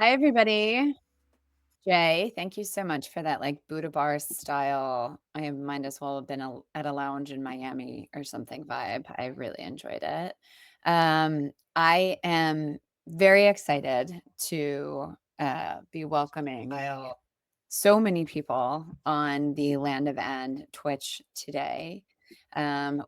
Hi, everybody. Jay, thank you so much for that like Buddha bar style. I might as well have been at a lounge in Miami or something vibe. I really enjoyed it. I am very excited to be welcoming so many people on the Land of End Twitch today.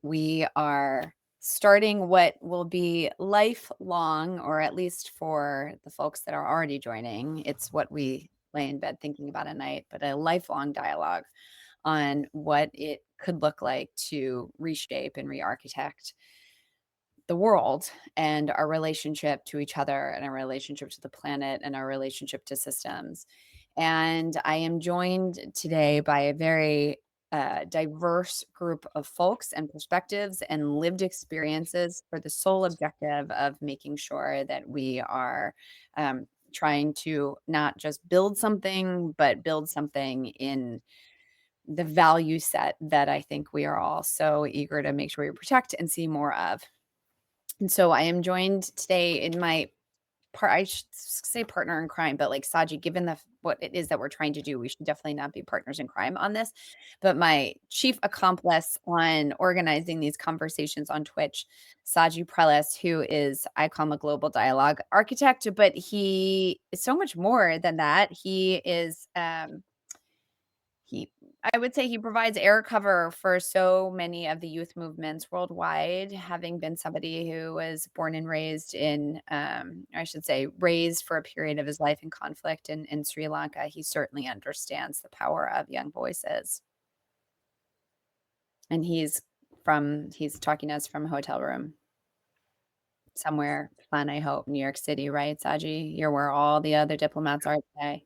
We are starting what will be lifelong, or at least for the folks that are already joining, it's what we lay in bed thinking about at night, but a lifelong dialogue on what it could look like to reshape and re-architect the world and our relationship to each other and our relationship to the planet and our relationship to systems. And I am joined today by a very diverse group of folks and perspectives and lived experiences for the sole objective of making sure that we are trying to not just build something, but build something in the value set that I think we are all so eager to make sure we protect and see more of. And so I am joined today in my I should say partner in crime, but like Saji, given what it is that we're trying to do, we should definitely not be partners in crime on this. But my chief accomplice on organizing these conversations on Twitch, Saji Prelis, who is, I call him a global dialogue architect, but he is so much more than that. He is he I would say he provides air cover for so many of the youth movements worldwide, having been somebody who was born and raised in, I should say, raised for a period of his life in conflict in Sri Lanka. He certainly understands the power of young voices. And he's talking to us from a hotel room somewhere fun, I hope, New York City, right, Saji? You're where all the other diplomats are today.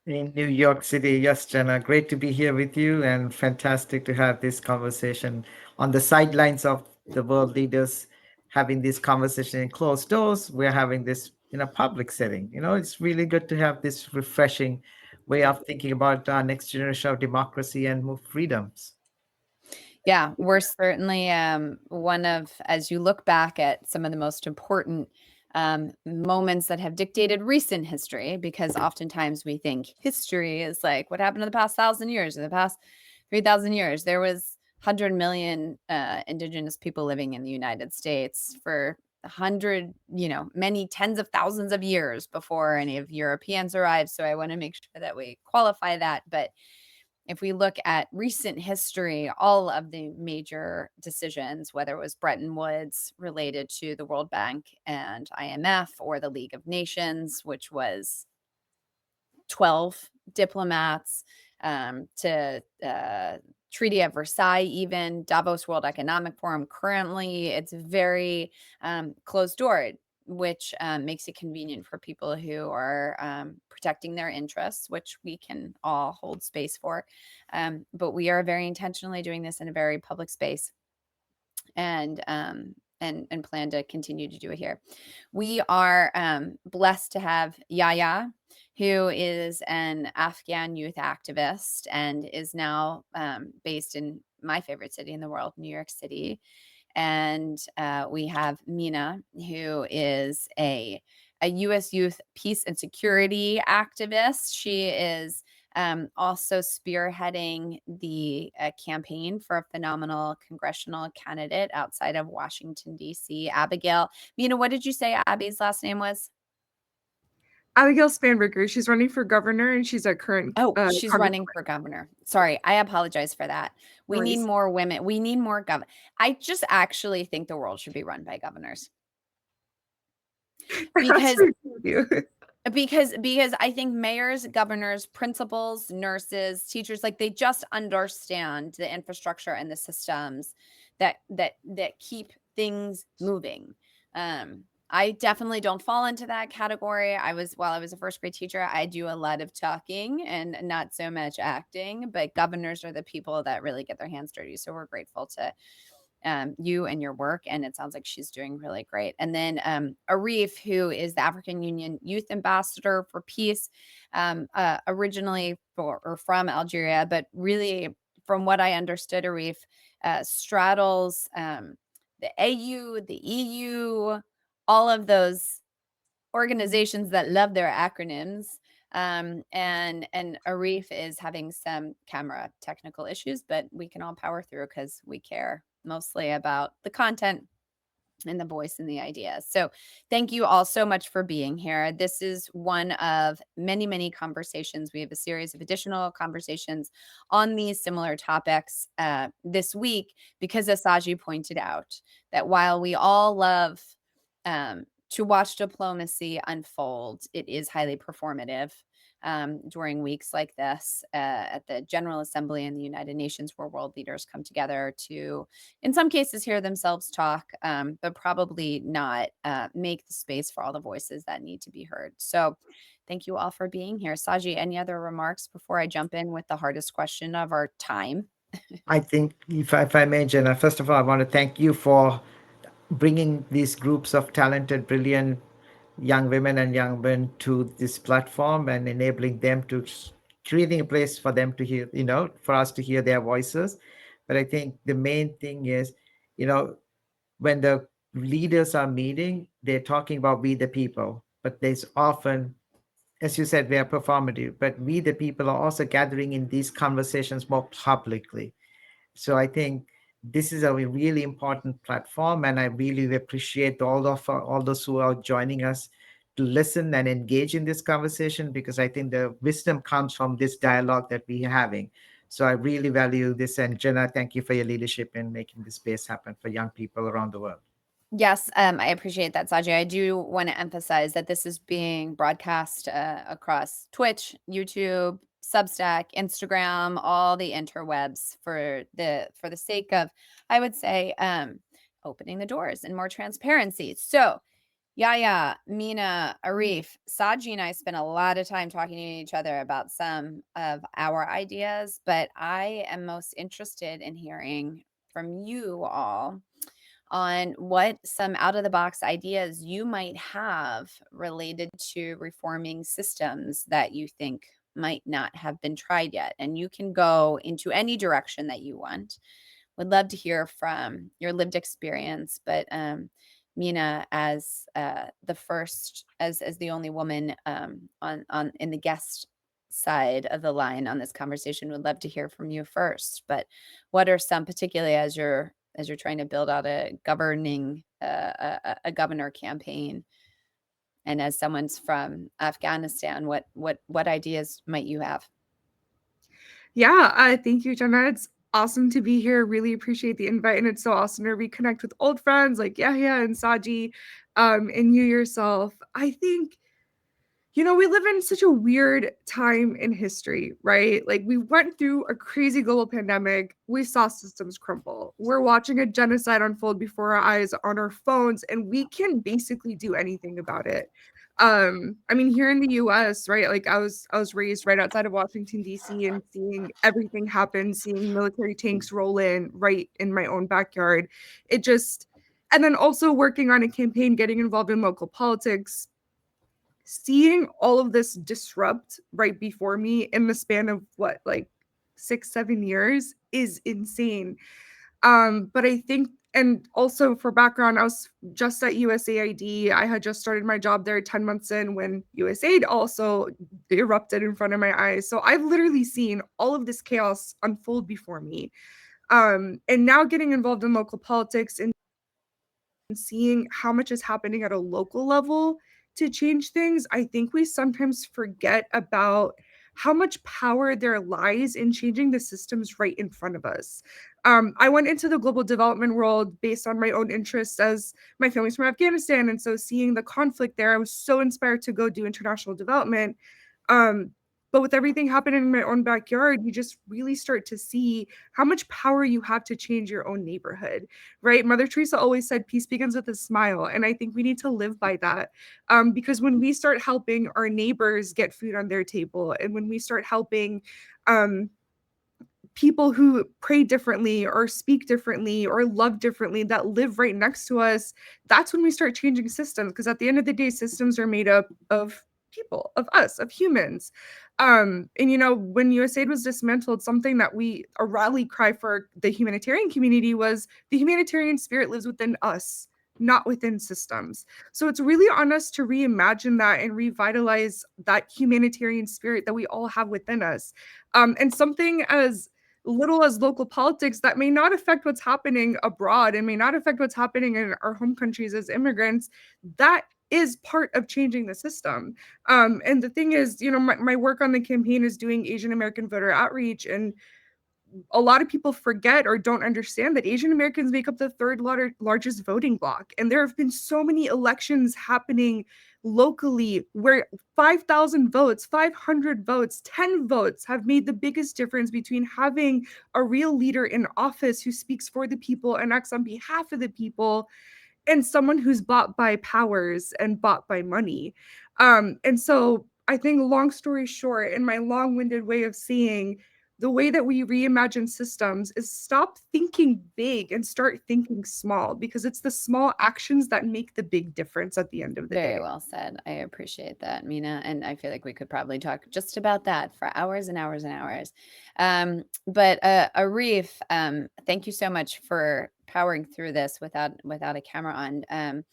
In New York City. Yes, Jenna, great to be here with you and fantastic to have this conversation on the sidelines of the world leaders having this conversation in closed doors. We're having this in a public setting. It's really good to have this refreshing way of thinking about our next generation of democracy and more freedoms. Yeah, we're certainly one of, as you look back at some of the most important moments that have dictated recent history, because oftentimes we think history is like what happened in the past 1,000 years, or the past 3,000 years. There was 100 million indigenous people living in the United States for 100, many tens of thousands of years before any of Europeans arrived. So I want to make sure that we qualify that. But if we look at recent history, all of the major decisions, whether it was Bretton Woods related to the World Bank and IMF, or the League of Nations, which was 12 diplomats, to Treaty of Versailles, even Davos World Economic Forum. Currently, it's very closed door, which makes it convenient for people who are protecting their interests, which we can all hold space for. But we are very intentionally doing this in a very public space, and plan to continue to do it here. We are blessed to have Yahya, who is an Afghan youth activist and is now based in my favorite city in the world, New York City. And we have Mina, who is a U.S. youth peace and security activist. She is also spearheading the campaign for a phenomenal congressional candidate outside of Washington, D.C., Abigail. Mina, what did you say Abby's last name was? Abigail Spanberger. She's running for governor, and she's a current she's running for governor. Sorry, I apologize for that. We need more women. We need more governors. I just actually think the world should be run by governors. Because I think mayors, governors, principals, nurses, teachers, like they just understand the infrastructure and the systems that keep things moving. I definitely don't fall into that category. While I was a first grade teacher, I do a lot of talking and not so much acting, but governors are the people that really get their hands dirty. So we're grateful to you and your work, and it sounds like she's doing really great. And then Arif, who is the African Union Youth Ambassador for Peace, originally from Algeria, but really, from what I understood, Arif straddles the AU, the EU, all of those organizations that love their acronyms. And Arif is having some camera technical issues, but we can all power through because we care mostly about the content and the voice and the ideas. So thank you all so much for being here. This is one of many, many conversations. We have a series of additional conversations on these similar topics this week, because as Saji pointed out, that while we all love to watch diplomacy unfold, it is highly performative. During weeks like this at the General Assembly in the United Nations, where world leaders come together to, in some cases, hear themselves talk, but probably not make the space for all the voices that need to be heard. So thank you all for being here. Saji, any other remarks before I jump in with the hardest question of our time? I think, if I may, Jenna, first of all, I want to thank you for bringing these groups of talented, brilliant young women and young men to this platform and enabling them to creating a place for them to hear, for us to hear their voices. But I think the main thing is, you know, when the leaders are meeting, they're talking about we the people, but there's often, as you said, we are performative, but we the people are also gathering in these conversations more publicly. So I think this is a really important platform, and I really appreciate all those who are joining us to listen and engage in this conversation, because I think the wisdom comes from this dialogue that we're having. So I really value this, and Jenna, thank you for your leadership in making this space happen for young people around the world. Yes, I appreciate that, Saji. I do want to emphasize that this is being broadcast across Twitch, YouTube, Substack, Instagram, all the interwebs for the sake of, I would say, opening the doors and more transparency. So, Yahya, Mina, Arif, Saji, and I spent a lot of time talking to each other about some of our ideas, but I am most interested in hearing from you all on what some out of the box ideas you might have related to reforming systems that you think might not have been tried yet. And you can go into any direction that you want. Would love to hear from your lived experience, but Mina, as the first, as the only woman on in the guest side of the line on this conversation, would love to hear from you first. But what are some, particularly as you're trying to build out a governing a governor campaign, and as someone's from Afghanistan, what ideas might you have? Yeah, thank you, Jenna. It's awesome to be here. Really appreciate the invite, and it's so awesome to reconnect with old friends like Yahya and Saji, and you yourself. I think, we live in such a weird time in history, right? Like, we went through a crazy global pandemic. We saw systems crumble. We're watching a genocide unfold before our eyes on our phones, and we can basically do anything about it. I mean, here in the US, right? Like, I was raised right outside of Washington, D.C., and seeing everything happen, seeing military tanks roll in right in my own backyard. It just, and then also working on a campaign, getting involved in local politics, seeing all of this disrupt right before me in the span of what, like 6 7 years is insane. But I think, and also for background, I was just at USAID. I had just started my job there 10 months in when USAID also erupted in front of my eyes. So I've literally seen all of this chaos unfold before me. And now getting involved in local politics and seeing how much is happening at a local level to change things, I think we sometimes forget about how much power there lies in changing the systems right in front of us. I went into the global development world based on my own interests, as my family's from Afghanistan. And so seeing the conflict there, I was so inspired to go do international development. Um, but with everything happening in my own backyard, you just really start to see how much power you have to change your own neighborhood, right? Mother Teresa always said, peace begins with a smile. And I think we need to live by that. Because when we start helping our neighbors get food on their table, and when we start helping um, people who pray differently or speak differently or love differently that live right next to us, that's when we start changing systems. Because at the end of the day, systems are made up of people, of us, of humans. And when USAID was dismantled, something that a rally cry for the humanitarian community was, the humanitarian spirit lives within us, not within systems. So it's really on us to reimagine that and revitalize that humanitarian spirit that we all have within us. And something as little as local politics that may not affect what's happening abroad and may not affect what's happening in our home countries as immigrants, that is part of changing the system. And the thing is, my work on the campaign is doing Asian American voter outreach, and a lot of people forget or don't understand that Asian Americans make up the third largest voting bloc. And there have been so many elections happening locally where 5,000 votes, 500 votes, 10 votes have made the biggest difference between having a real leader in office who speaks for the people and acts on behalf of the people and someone who's bought by powers and bought by money. And so I think, long story short, in my long-winded way of saying, the way that we reimagine systems is stop thinking big and start thinking small, because it's the small actions that make the big difference at the end of the Very day. well said. I appreciate that, Mina. And I feel like we could probably talk just about that for hours and hours and hours. But Arif, thank you so much for powering through this without a camera on.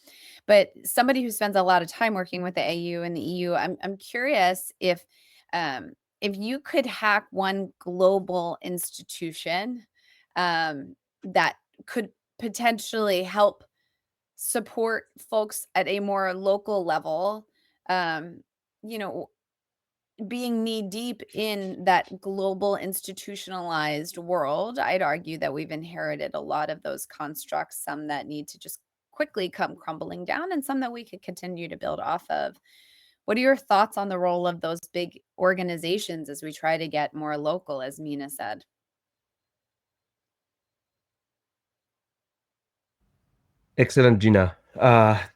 But somebody who spends a lot of time working with the AU and the EU, I'm curious if you could hack one global institution that could potentially help support folks at a more local level, um, you know, being knee deep in that global institutionalized world. I'd argue that we've inherited a lot of those constructs, some that need to just quickly come crumbling down, and some that we could continue to build off of. What are your thoughts on the role of those big organizations as we try to get more local, as Mina said? Excellent, Gina.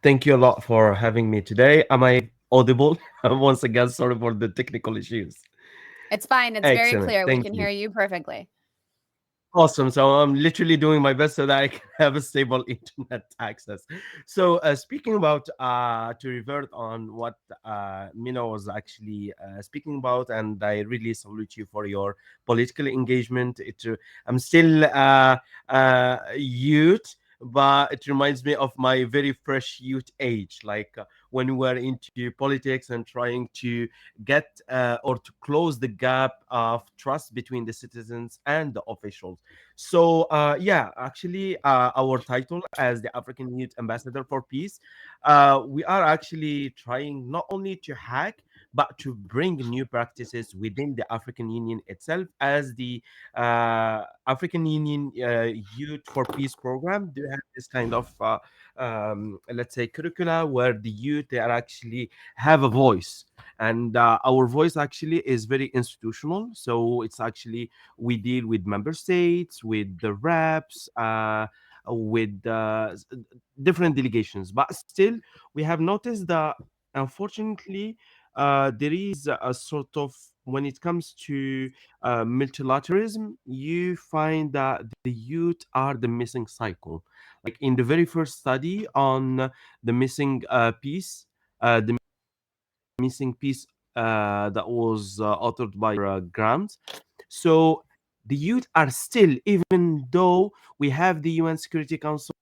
Thank you a lot for having me today. Am I audible? Once again, sorry for the technical issues. It's fine. It's very Excellent. clear. We Thank can you. hear you perfectly. Awesome. So I'm literally doing my best so that I can have a stable internet access. So speaking about to revert on what Mina was actually speaking about, and I really salute you for your political engagement. I'm still youth, but it reminds me of my very fresh youth age, like when we were into politics and trying to get or to close the gap of trust between the citizens and the officials. So, yeah, actually, our title as the African Youth Ambassador for Peace, we are actually trying not only to hack, but to bring new practices within the African Union itself, as the African Union Youth for Peace program do have this kind of, let's say, curricula where the youth they are actually have a voice, and our voice actually is very institutional. So it's actually we deal with member states, with the reps, with different delegations. But still, we have noticed that unfortunately, there is a sort of when it comes to multilateralism, you find that the youth are the missing cycle. Like in the very first study on the missing piece, the missing piece that was authored by Grams. So the youth are still, even though we have the UN Security Council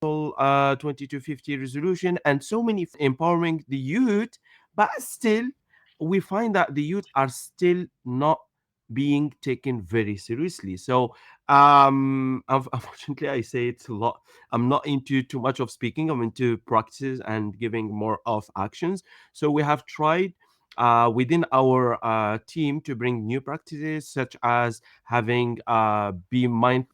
2250 resolution and so many empowering the youth, but still we find that the youth are still not being taken very seriously. So unfortunately I say it's a lot. I'm not into too much of speaking, I'm into practices and giving more of actions. So we have tried within our team to bring new practices such as having be mindfully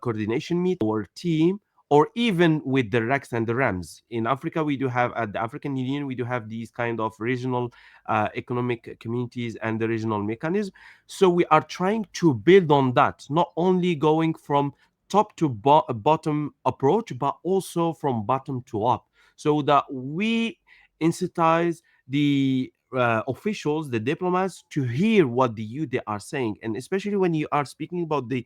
coordination meet our team, or even with the rex and the rams in Africa. We do have at the African Union, we do have these kind of regional economic communities and the regional mechanism. So we are trying to build on that, not only going from top to bottom approach, but also from bottom to up, so that we incentivize the officials, the diplomats, to hear what the youth they are saying. And especially when you are speaking about the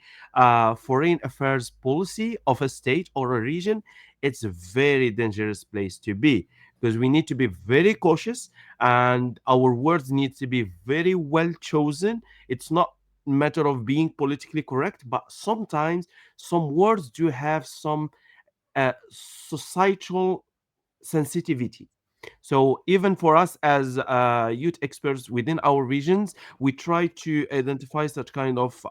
foreign affairs policy of a state or a region, it's a very dangerous place to be, because we need to be very cautious and our words need to be very well chosen. It's not matter of being politically correct, but sometimes some words do have some societal sensitivity. So even for us as youth experts within our regions, we try to identify such kind of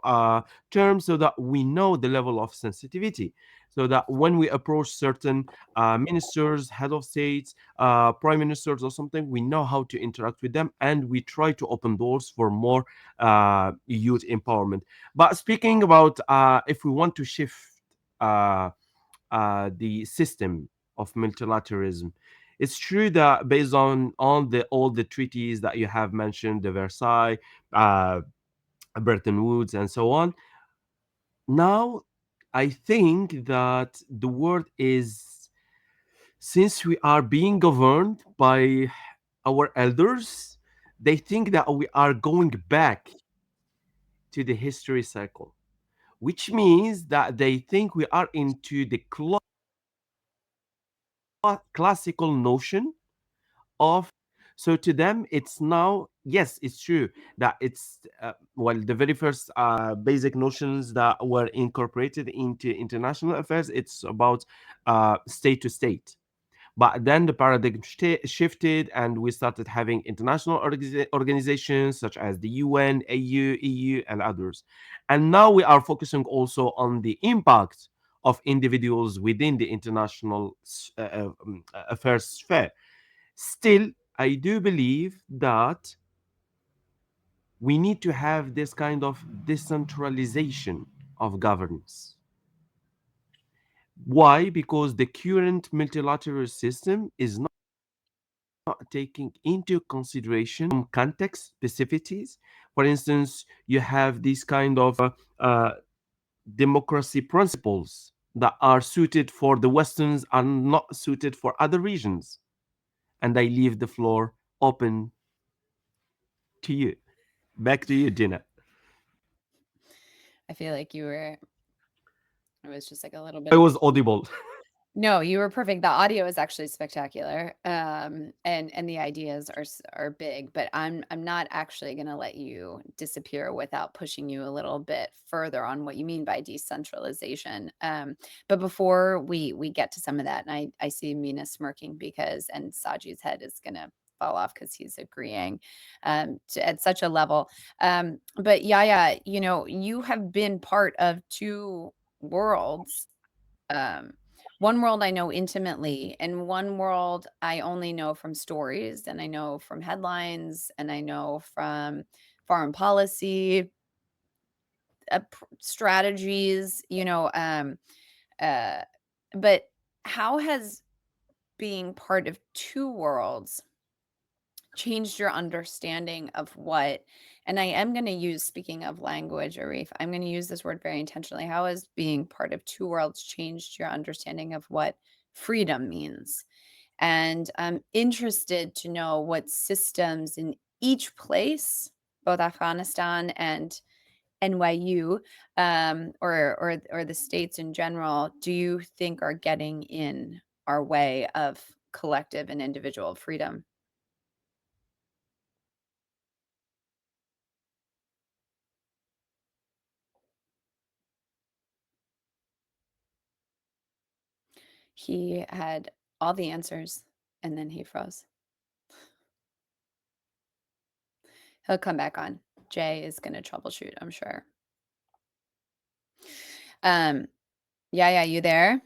terms so that we know the level of sensitivity. So that when we approach certain ministers, head of states, prime ministers, or something, we know how to interact with them, and we try to open doors for more youth empowerment. But speaking about if we want to shift uh, the system of multilateralism. It's true that based on the all the treaties that you have mentioned, the Versailles, uh, Bretton Woods, and so on. Now, I think that the word is, since we are being governed by our elders, they think that we are going back to the history cycle, which means that they think we are into the classical notion of. So to them it's now, yes, it's true that it's well, the very first basic notions that were incorporated into international affairs, it's about state to state. But then the paradigm shifted, and we started having international organizations such as the UN, AU, EU, and others. And now we are focusing also on the impact of individuals within the international affairs sphere. Still, I do believe that we need to have this kind of decentralization of governance. Why? Because the current multilateral system is not taking into consideration context specificities. For instance, you have these kind of uh, democracy principles that are suited for the Westerns and not suited for other regions. And I leave the floor open to you. Back to you, Jenna. I feel like you were it was just like a little I bit. was audible. No, you were perfect. The audio is actually spectacular, and the ideas are big. But I'm not actually going to let you disappear without pushing you a little bit further on what you mean by decentralization. But before we get to some of that, and I see Mina smirking because, and Saji's head is going to fall off because he's agreeing at such a level. But Yahya, you have been part of two worlds. um, One world I know intimately, and one world I only know from stories, and I know from headlines, and I know from foreign policy strategies. Uh, but how has being part of two worlds changed your understanding of what, and I am going to use, speaking of language, Arif, I'm going to use this word very intentionally. How has being part of two worlds changed your understanding of what freedom means? And I'm interested to know what systems in each place, both Afghanistan and NYU, or the states in general, do you think are getting in our way of collective and individual freedom? He had all the answers, and then he froze. He'll come back on. Jay is gonna troubleshoot, I'm sure. Um, yeah, you there?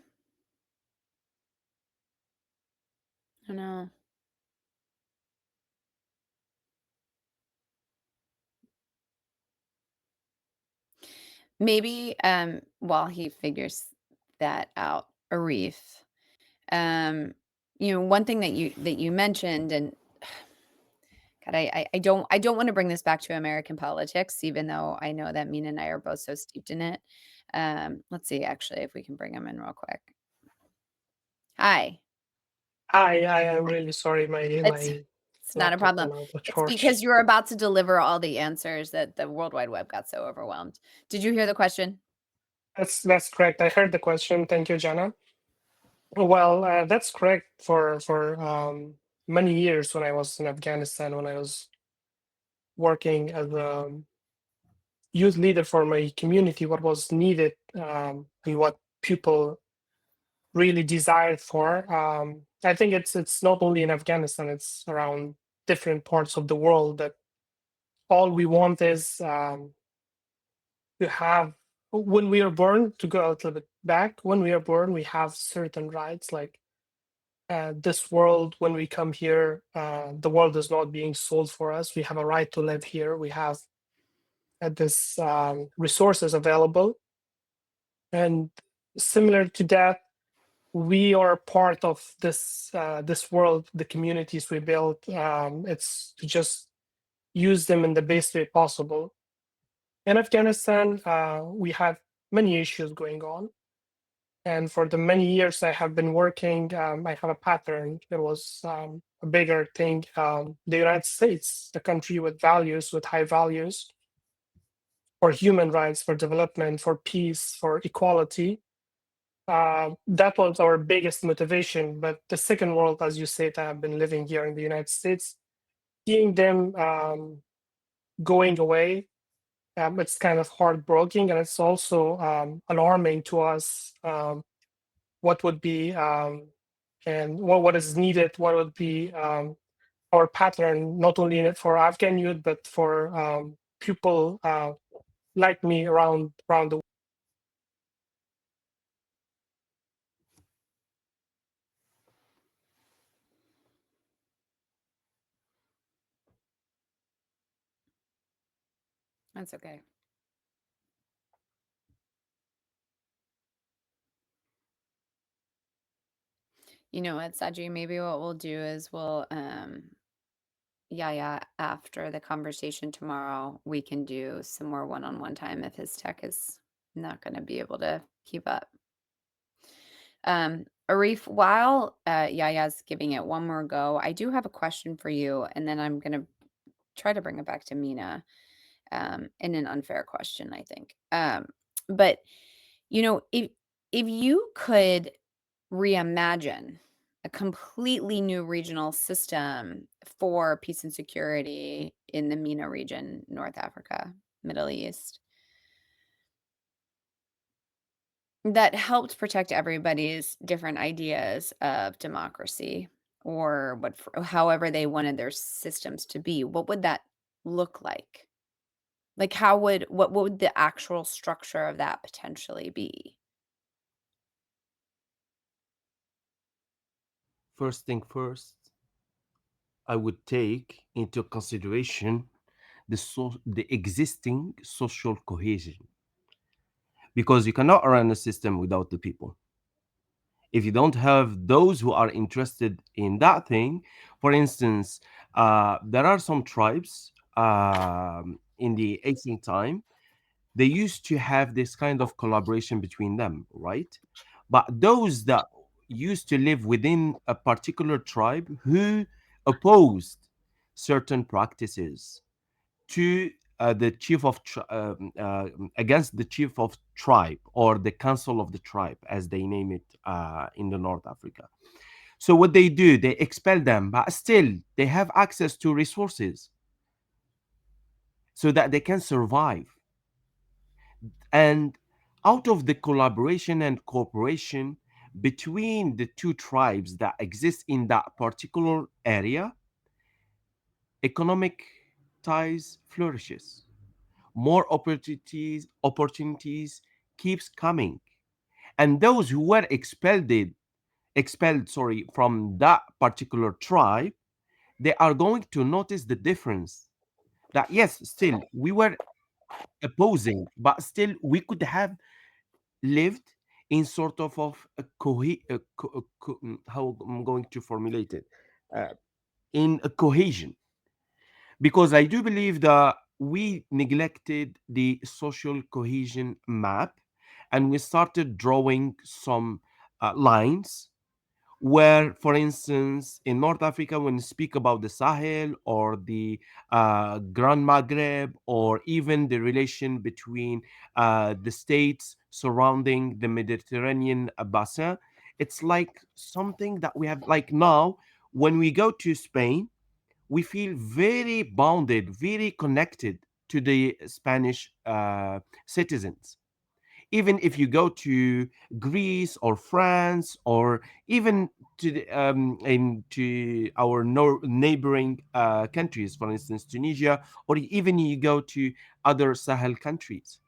Oh, no. Maybe, while he figures that out, Arif, one thing that you mentioned, and God, I don't wanna bring this back to American politics, even though I know that Mina and I are both so steeped in it. Let's see actually if we can bring him in real quick. Hi. I am really sorry. My It's my it's not a laptop problem. went out of It's charge. because you were about to deliver all the answers that the World Wide Web got so overwhelmed. Did you hear the question? That's correct. I heard the question. Thank you, Jenna. Well, that's correct. For many years when I was in Afghanistan, when I was working as a youth leader for my community, what was needed, and what people really desired for. I think it's not only in Afghanistan; it's around different parts of the world. That all we want is to have. When we are born, to go a little bit back, when we are born, we have certain rights. Like this world, when we come here, the world is not being sold for us. We have a right to live here. We have this resources available, and similar to that, we are part of this world, the communities we build. It's to just use them in the best way possible. In Afghanistan, we have many issues going on, and for the many years I have been working, I have a pattern. It was a bigger thing. The United States, the country with values, with high values for human rights, for development, for peace, for equality. That was our biggest motivation. But the second world, as you said, I have been living here in the United States, seeing them going away, it's kind of heartbreaking, and it's also alarming to us. What would be and what is needed? What would be our pattern, not only in it for Afghan youth, but for people like me around the. That's okay. You know what, Saji, maybe what we'll do is we'll yeah, after the conversation tomorrow, we can do some more one-on-one time if his tech is not going to be able to keep up. Arif, while Yahya's giving it one more go, I do have a question for you, and then I'm going to try to bring it back to Mina in an unfair question, I think. But you know, if you could reimagine a completely new regional system for peace and security in the MENA region, North Africa, Middle East, that helped protect everybody's different ideas of democracy or however they wanted their systems to be, what would that look like? Like what would the actual structure of that potentially be? First thing first, I would take into consideration the existing social cohesion, because you cannot run a system without the people. If you don't have those who are interested in that thing, for instance, there are some tribes in the ancient time, they used to have this kind of collaboration between them, right? But those that used to live within a particular tribe who opposed certain practices to the chief of against the chief of tribe, or the council of the tribe as they name it in the North Africa. So what they do, they expel them, but still they have access to resources so that they can survive. And out of the collaboration and cooperation between the two tribes that exist in that particular area, economic ties flourishes, more opportunities keeps coming, and those who were expelled, sorry, from that particular tribe, they are going to notice the difference, that yes, still we were opposing, but still we could have lived in sort of how I'm going to formulate it, uh, in a cohesion, because I do believe that we neglected the social cohesion map, and we started drawing some lines where, for instance, in North Africa, when you speak about the Sahel or the Grand Maghreb, or even the relation between the states surrounding the Mediterranean basin, it's like something that we have, like now, when we go to Spain, we feel very bounded, very connected to the Spanish citizens. Even if you go to Greece or France, or even to into our neighboring countries, for instance Tunisia, or even you go to other Sahel countries.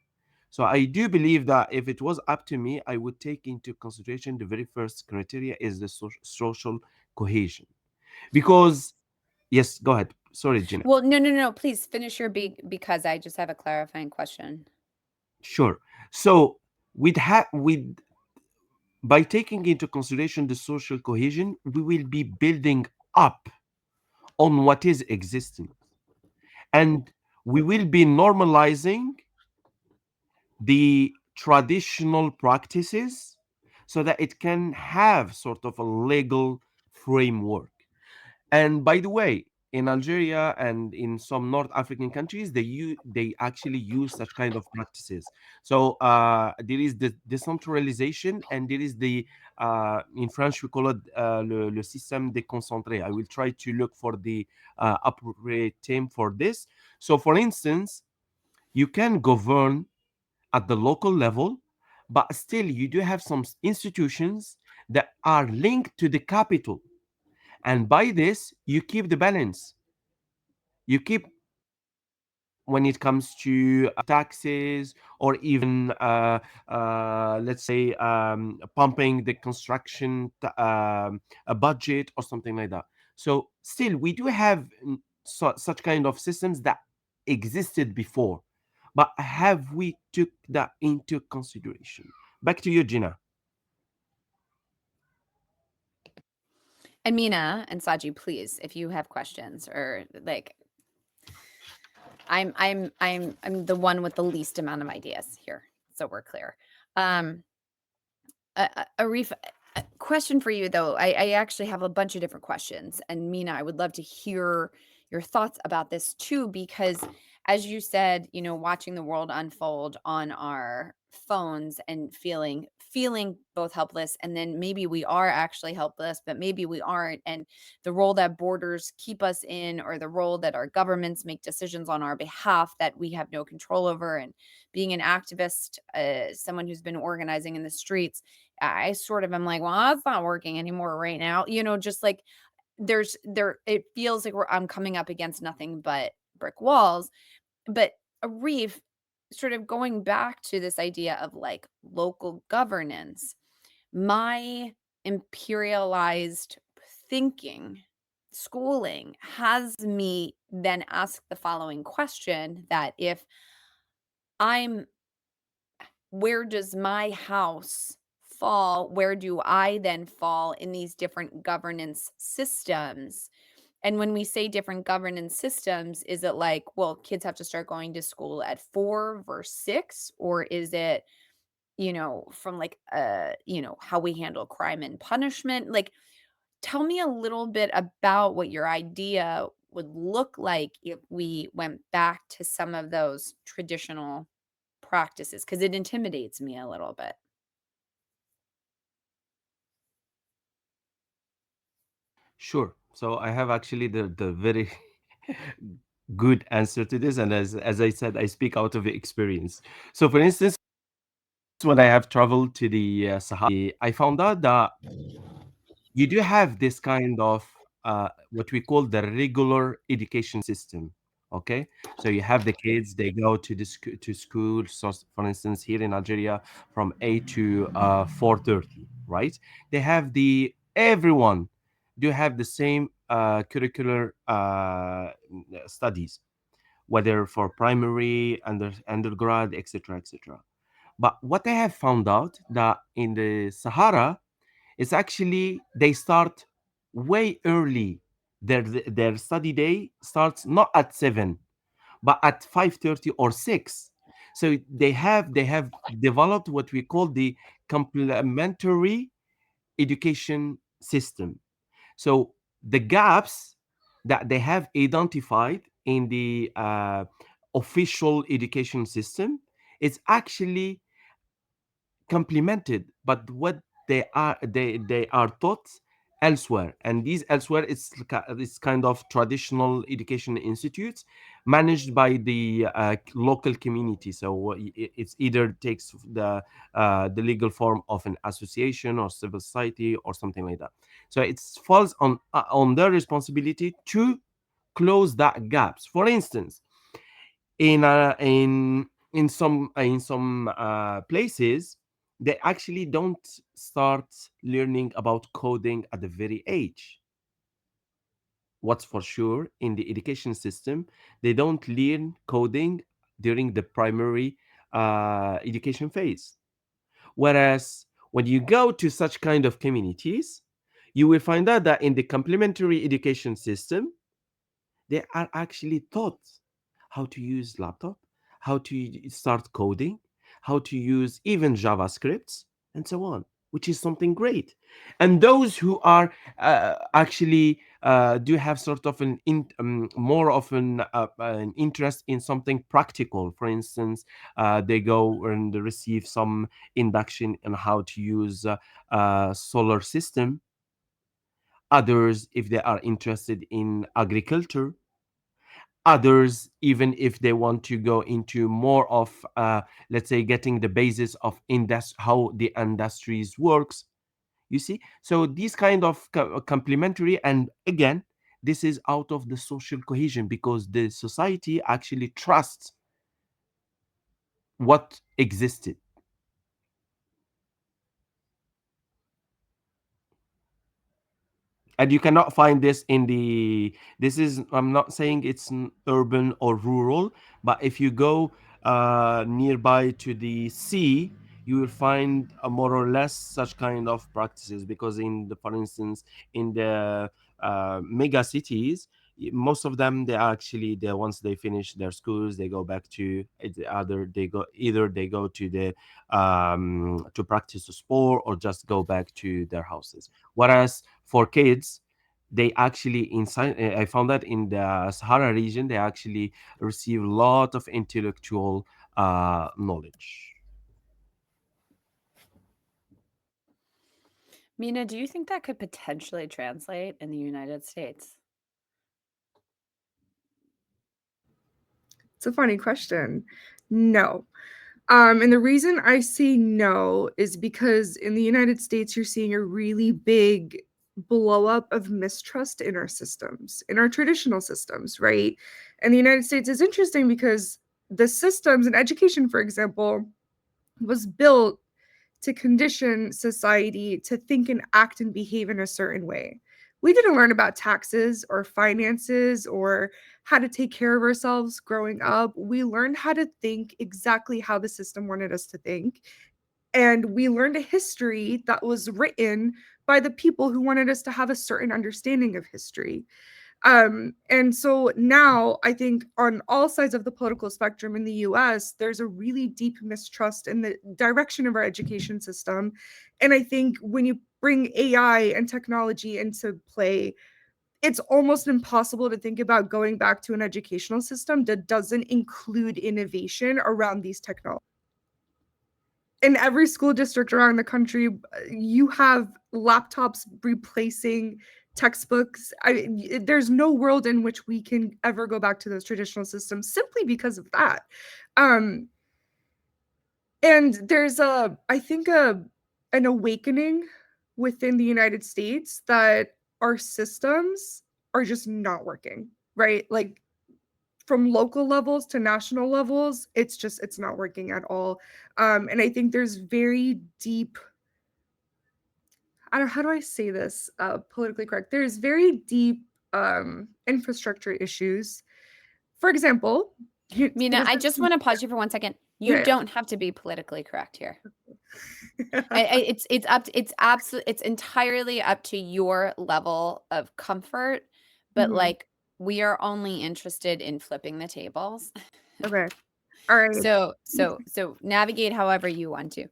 So I do believe that if it was up to me, I would take into consideration the very first criteria is the social cohesion. Because yes, go ahead. Sorry, Gina. Well, no, no, no, please finish your because I just have a clarifying question. Sure. So with by taking into consideration the social cohesion, we will be building up on what is existing, and we will be normalizing the traditional practices so that it can have sort of a legal framework. And by the way, in Algeria and in some North African countries, they actually use such kind of practices. So there is the decentralization, and there is the in French we call it le système déconcentré. I will try to look for the appropriate term for this. So, for instance, you can govern at the local level, but still you do have some institutions that are linked to the capital, and by this you keep the balance. You keep when it comes to taxes, or even let's say pumping the construction a budget or something like that. So still we do have such kind of systems that existed before, but have we took that into consideration? Back to you, Gina. And Mina and Saji, please, if you have questions or like, I'm the one with the least amount of ideas here, so we're clear. Um, Arif, a question for you though. I actually have a bunch of different questions, and Mina, I would love to hear your thoughts about this too, because as you said, you know, watching the world unfold on our phones and feeling both helpless, and then maybe we are actually helpless, but maybe we aren't, and the role that borders keep us in, or the role that our governments make decisions on our behalf that we have no control over, and being an activist, someone who's been organizing in the streets, I sort of am like, well, that's not working anymore right now. You know, just like it feels like I'm coming up against nothing but brick walls. But a reef, sort of going back to this idea of like local governance, my imperialized thinking, schooling has me then ask the following question, that if I'm where does my house fall? Where do I then fall in these different governance systems? And when we say different governance systems, is it like, well, kids have to start going to school at 4 versus 6? Or is it, you know, from like, you know, how we handle crime and punishment? Like, tell me a little bit about what your idea would look like if we went back to some of those traditional practices, because it intimidates me a little bit. Sure. So I have actually the very good answer to this, and as I said, I speak out of experience. So, for instance, when I have traveled to the Sahara, I found out that you do have this kind of what we call the regular education system. Okay, so you have the kids; they go to to school. So, for instance, here in Algeria, from 8 to 4:30, right? They have the everyone do have the same curricular studies, whether for primary, undergrad, etc., etc. But what I have found out that in the Sahara, it's actually they start way early. Their study day starts not at 7, but at 5:30 or 6. So they have developed what we call the complementary education system. So the gaps that they have identified in the official education system is actually complemented, but what they are taught elsewhere, and these elsewhere it's kind of traditional education institutes managed by the local community. So it's either takes the legal form of an association or civil society or something like that. So it falls on their responsibility to close that gaps. For instance, in some places, they actually don't start learning about coding at the very age. What's for sure, in the education system, they don't learn coding during the primary education phase. Whereas when you go to such kind of communities, you will find out that in the complementary education system, they are actually taught how to use laptop, how to start coding, how to use even JavaScripts, and so on, which is something great. And those who are actually do have sort of more of an interest in something practical. For instance, they go and receive some induction in how to use solar system. Others, if they are interested in agriculture, others even if they want to go into more of let's say getting the basis of how the industries works, you see. So these kind of complementary, and again, this is out of the social cohesion because the society actually trusts what existed. And you cannot find this in the this is, I'm not saying it's urban or rural, but if you go nearby to the sea, you will find more or less such kind of practices. Because in the, for instance, in the mega cities, most of them, they are actually, they once they finish their schools, they go back to either they go to the to practice a sport or just go back to their houses. Whereas for kids, they actually inside, I found that in the Sahara region, they actually receive a lot of intellectual knowledge. Mina, do you think that could potentially translate in the United States? It's a funny question. No. And the reason I say no is because in the United States, you're seeing a really big blow up of mistrust in our systems, in our traditional systems, right? And the United States is interesting because the systems in education, for example, was built to condition society to think and act and behave in a certain way. We didn't learn about taxes or finances or how to take care of ourselves growing up. We learned how to think exactly how the system wanted us to think. And we learned a history that was written by the people who wanted us to have a certain understanding of history. And so now I think on all sides of the political spectrum in the US, there's a really deep mistrust in the direction of our education system. And I think when you bring AI and technology into play, it's almost impossible to think about going back to an educational system that doesn't include innovation around these technologies. In every school district around the country, you have laptops replacing textbooks. There's no world in which we can ever go back to those traditional systems simply because of that. Um, and there's I think an awakening within the United States that our systems are just not working, right? Like from local levels to national levels, it's not working at all. And I think there's very deep, I don't, how do I say this politically correct? There's very deep infrastructure issues. For example, Mina, I just want to pause you for 1 second. You Yeah. don't have to be politically correct here. It's entirely up to your level of comfort, but Mhm. like we are only interested in flipping the tables. Okay. All right. So navigate however you want to.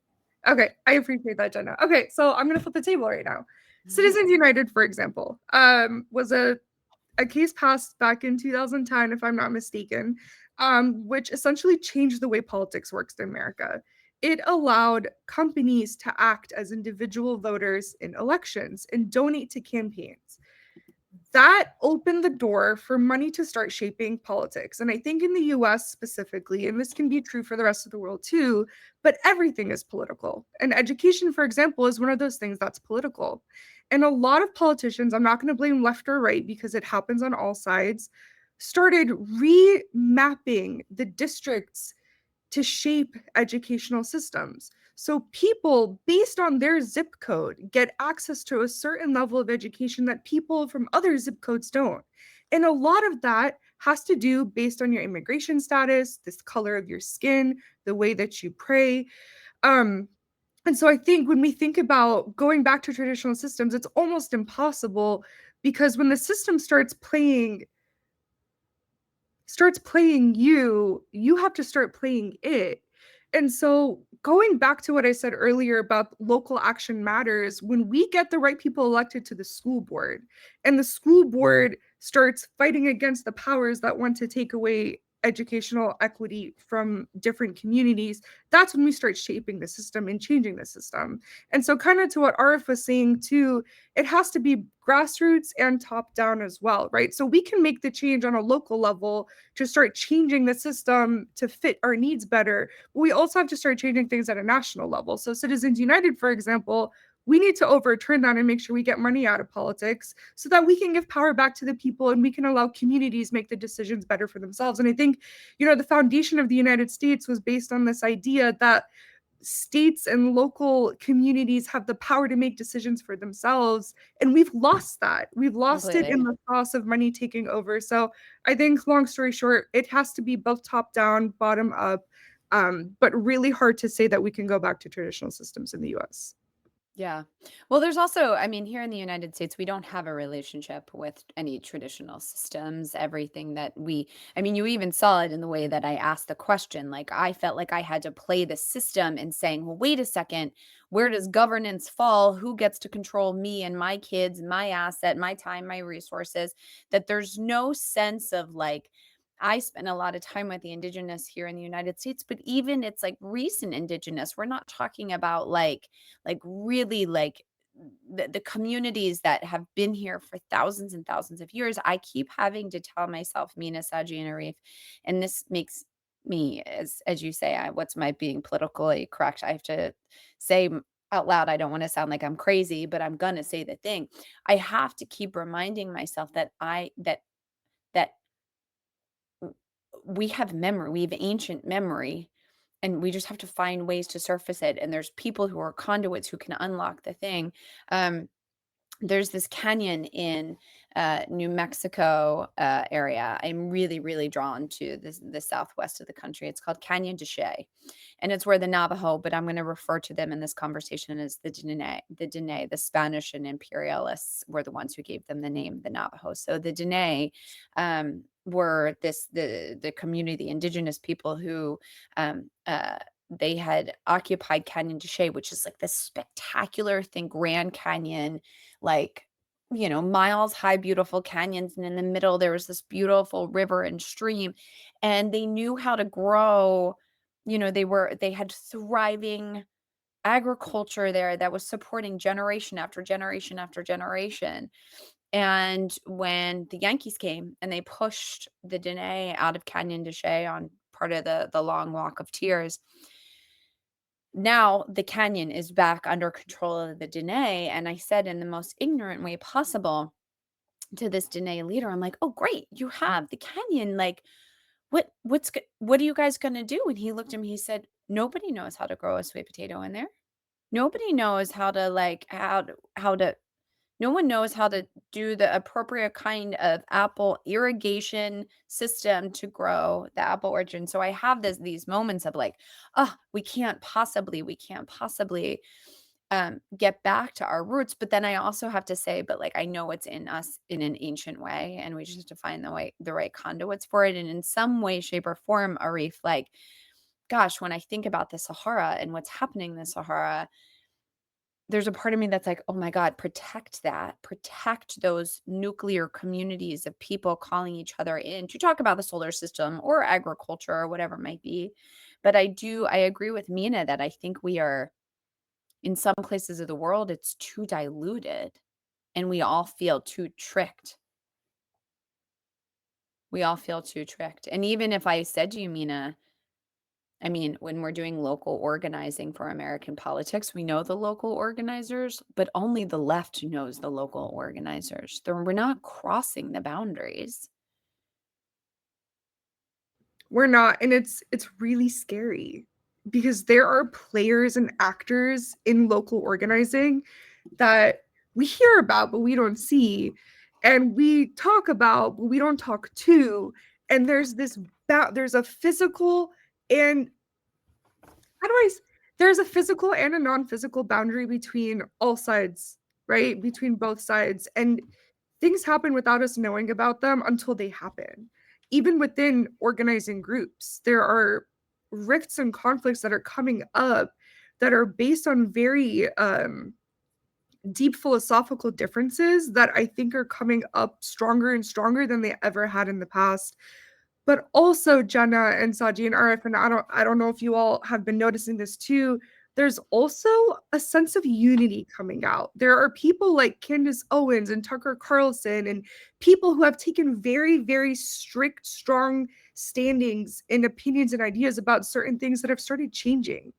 Okay, I appreciate that, Jenna. Okay, so I'm gonna flip the table right now. Citizens United, for example, was a case passed back in 2010, if I'm not mistaken, which essentially changed the way politics works in America. it allowed companies to act as individual voters in elections and donate to campaigns. That opened the door for money to start shaping politics. And I think in the US specifically, and this can be true for the rest of the world too, but everything is political. And education, for example, is one of those things that's political. And a lot of politicians, I'm not going to blame left or right because it happens on all sides, started remapping the districts to shape educational systems. So people, based on their zip code, get access to a certain level of education that people from other zip codes don't. And a lot of that has to do based on your immigration status, this color of your skin, the way that you pray. Um, and so I think when we think about going back to traditional systems, it's almost impossible because when the system starts playing you, you have to start playing it. And so, going back to what I said earlier about local action matters, when we get the right people elected to the school board and the school board starts fighting against the powers that want to take away educational equity from different communities, that's when we start shaping the system and changing the system. And so, kind of to what Arif was saying too, it has to be grassroots and top down as well, right? So we can make the change on a local level to start changing the system to fit our needs better. But we also have to start changing things at a national level. So Citizens United, for example, we need to overturn that and make sure we get money out of politics so that we can give power back to the people and we can allow communities make the decisions better for themselves. And I think, the foundation of the United States was based on this idea that states and local communities have the power to make decisions for themselves. And we've lost that. We've lost it in Completely. the sauce of money taking over. So I think, long story short, it has to be both top down, bottom up, but really hard to say that we can go back to traditional systems in the US. Yeah. Well, there's also, I mean, here in the United States, we don't have a relationship with any traditional systems. Everything that I mean, you even saw it in the way that I asked the question. Like, I felt like I had to play the system and saying, well, wait a second, where does governance fall? Who gets to control me and my kids, my asset, my time, my resources? That there's no sense of like, I spend a lot of time with the indigenous here in the United States, but even it's like recent indigenous, we're not talking about like really like the communities that have been here for thousands and thousands of years. I keep having to tell myself, Mina, Saji, and Arif, and this makes me, as you say, what's my being politically correct? I have to say out loud, I don't want to sound like I'm crazy, but I'm gonna say the thing. I have to keep reminding myself that that we have memory, we have ancient memory, and we just have to find ways to surface it. And there's people who are conduits who can unlock the thing. Um, there's this canyon in New Mexico area. I'm really, really drawn to the southwest of the country. It's called Canyon de Chelly, and it's where the Navajo, but I'm going to refer to them in this conversation as the Dene. The Dene, the Spanish and imperialists, were the ones who gave them the name the Navajo. So the Dene were the community, the indigenous people who they had occupied Canyon de Chelly, which is like this spectacular thing, Grand Canyon, like, miles high, beautiful canyons. And in the middle, there was this beautiful river and stream. And they knew how to grow, they had thriving agriculture there that was supporting generation after generation after generation. And when the Yankees came and they pushed the Dene out of Canyon de Chelly on part of the long walk of tears, now the canyon is back under control of the Dene. And I said in the most ignorant way possible to this Dene leader, I'm like, "Oh, great, you have the canyon. Like, what are you guys gonna do?" And he looked at me, he said, "Nobody knows how to grow a sweet potato in there. Nobody knows how to like how to no one knows how to do the appropriate kind of apple irrigation system to grow the apple orchard." So I have these moments of like, oh, we can't possibly get back to our roots. But then I also have to say, but like, I know it's in us in an ancient way, and we just have to find the right conduits for it. And in some way, shape, or form, Arif, like, gosh, when I think about the Sahara and what's happening in the Sahara, there's a part of me that's like, "Oh my god, protect that. Protect those nuclear communities of people calling each other in to talk about the solar system or agriculture or whatever it might be." But I agree with Mina that I think we are, in some places of the world, it's too diluted and we all feel too tricked. We all feel too tricked. And even if I said to you, Mina, I mean, when we're doing local organizing for American politics, we know the local organizers, but only the left knows the local organizers. We're not crossing the boundaries. We're not, and it's really scary because there are players and actors in local organizing that we hear about but we don't see, and we talk about but we don't talk to. And there's a physical and how do I there's a physical and a non-physical boundary between all sides, right? Between both sides. And things happen without us knowing about them until they happen. Even within organizing groups, there are rifts and conflicts that are coming up that are based on very deep philosophical differences that I think are coming up stronger and stronger than they ever had in the past. But also Jenna and Saji and Arif, and I don't know if you all have been noticing this too. There's also a sense of unity coming out. There are people like Candace Owens and Tucker Carlson and people who have taken very, very strict, strong standings and opinions and ideas about certain things that have started changing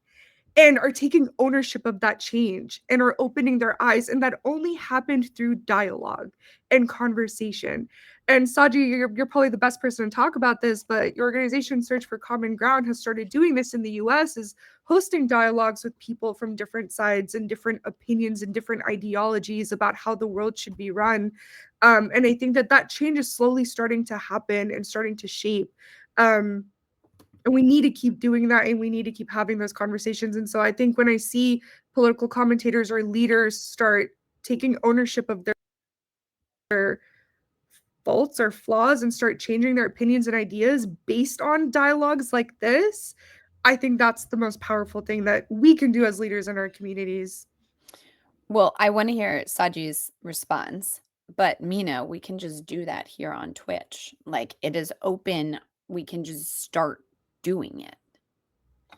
and are taking ownership of that change and are opening their eyes. And that only happened through dialogue and conversation. And Saji, you're probably the best person to talk about this, but your organization Search for Common Ground has started doing this in the US, is hosting dialogues with people from different sides and different opinions and different ideologies about how the world should be run. And I think that change is slowly starting to happen and starting to shape. And we need to keep doing that, and we need to keep having those conversations. And so I think when I see political commentators or leaders start taking ownership of their faults or flaws and start changing their opinions and ideas based on dialogues like this, I think that's the most powerful thing that we can do as leaders in our communities. Well, I want to hear Saji's response, but Mina, we can just do that here on Twitch. Like, it is open. We can just start doing it.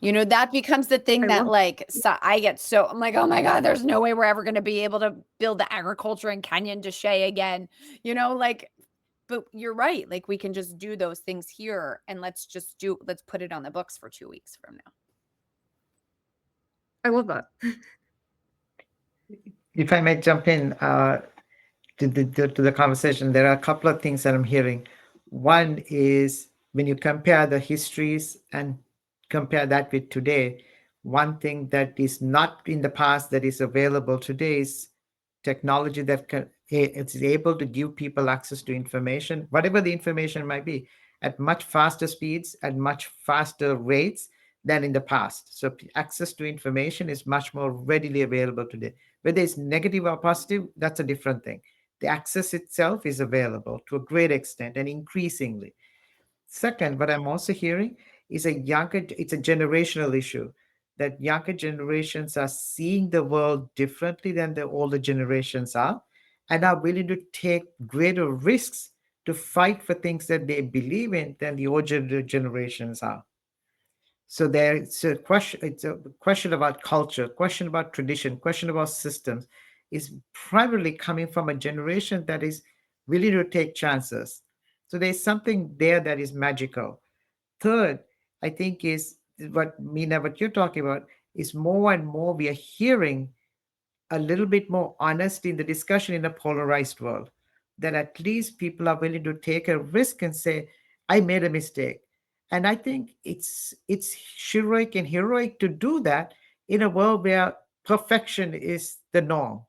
You know, that becomes the thing I that love I get so, I'm like, oh my God, there's no way we're ever going to be able to build the agriculture in Kenya and Dashe again. You know, like, but you're right. Like, we can just do those things here and let's put it on the books for 2 weeks from now. I love that. If I may jump in to the conversation, there are a couple of things that I'm hearing. One is when you compare the histories and compare that with today, one thing that is not in the past that is available today is technology that it's able to give people access to information, whatever the information might be, at much faster speeds, at much faster rates than in the past. So access to information is much more readily available today. Whether it's negative or positive, that's a different thing. The access itself is available to a great extent and increasingly. Second, what I'm also hearing is it's a generational issue that younger generations are seeing the world differently than the older generations are and are willing to take greater risks to fight for things that they believe in than the older generations are. So it's a question about culture, question about tradition, question about systems is primarily coming from a generation that is willing to take chances. So there's something there that is magical. Third, I think is what Mina, what you're talking about is more and more we are hearing a little bit more honesty in the discussion in a polarized world. That at least people are willing to take a risk and say, I made a mistake. And I think it's heroic and heroic to do that in a world where perfection is the norm.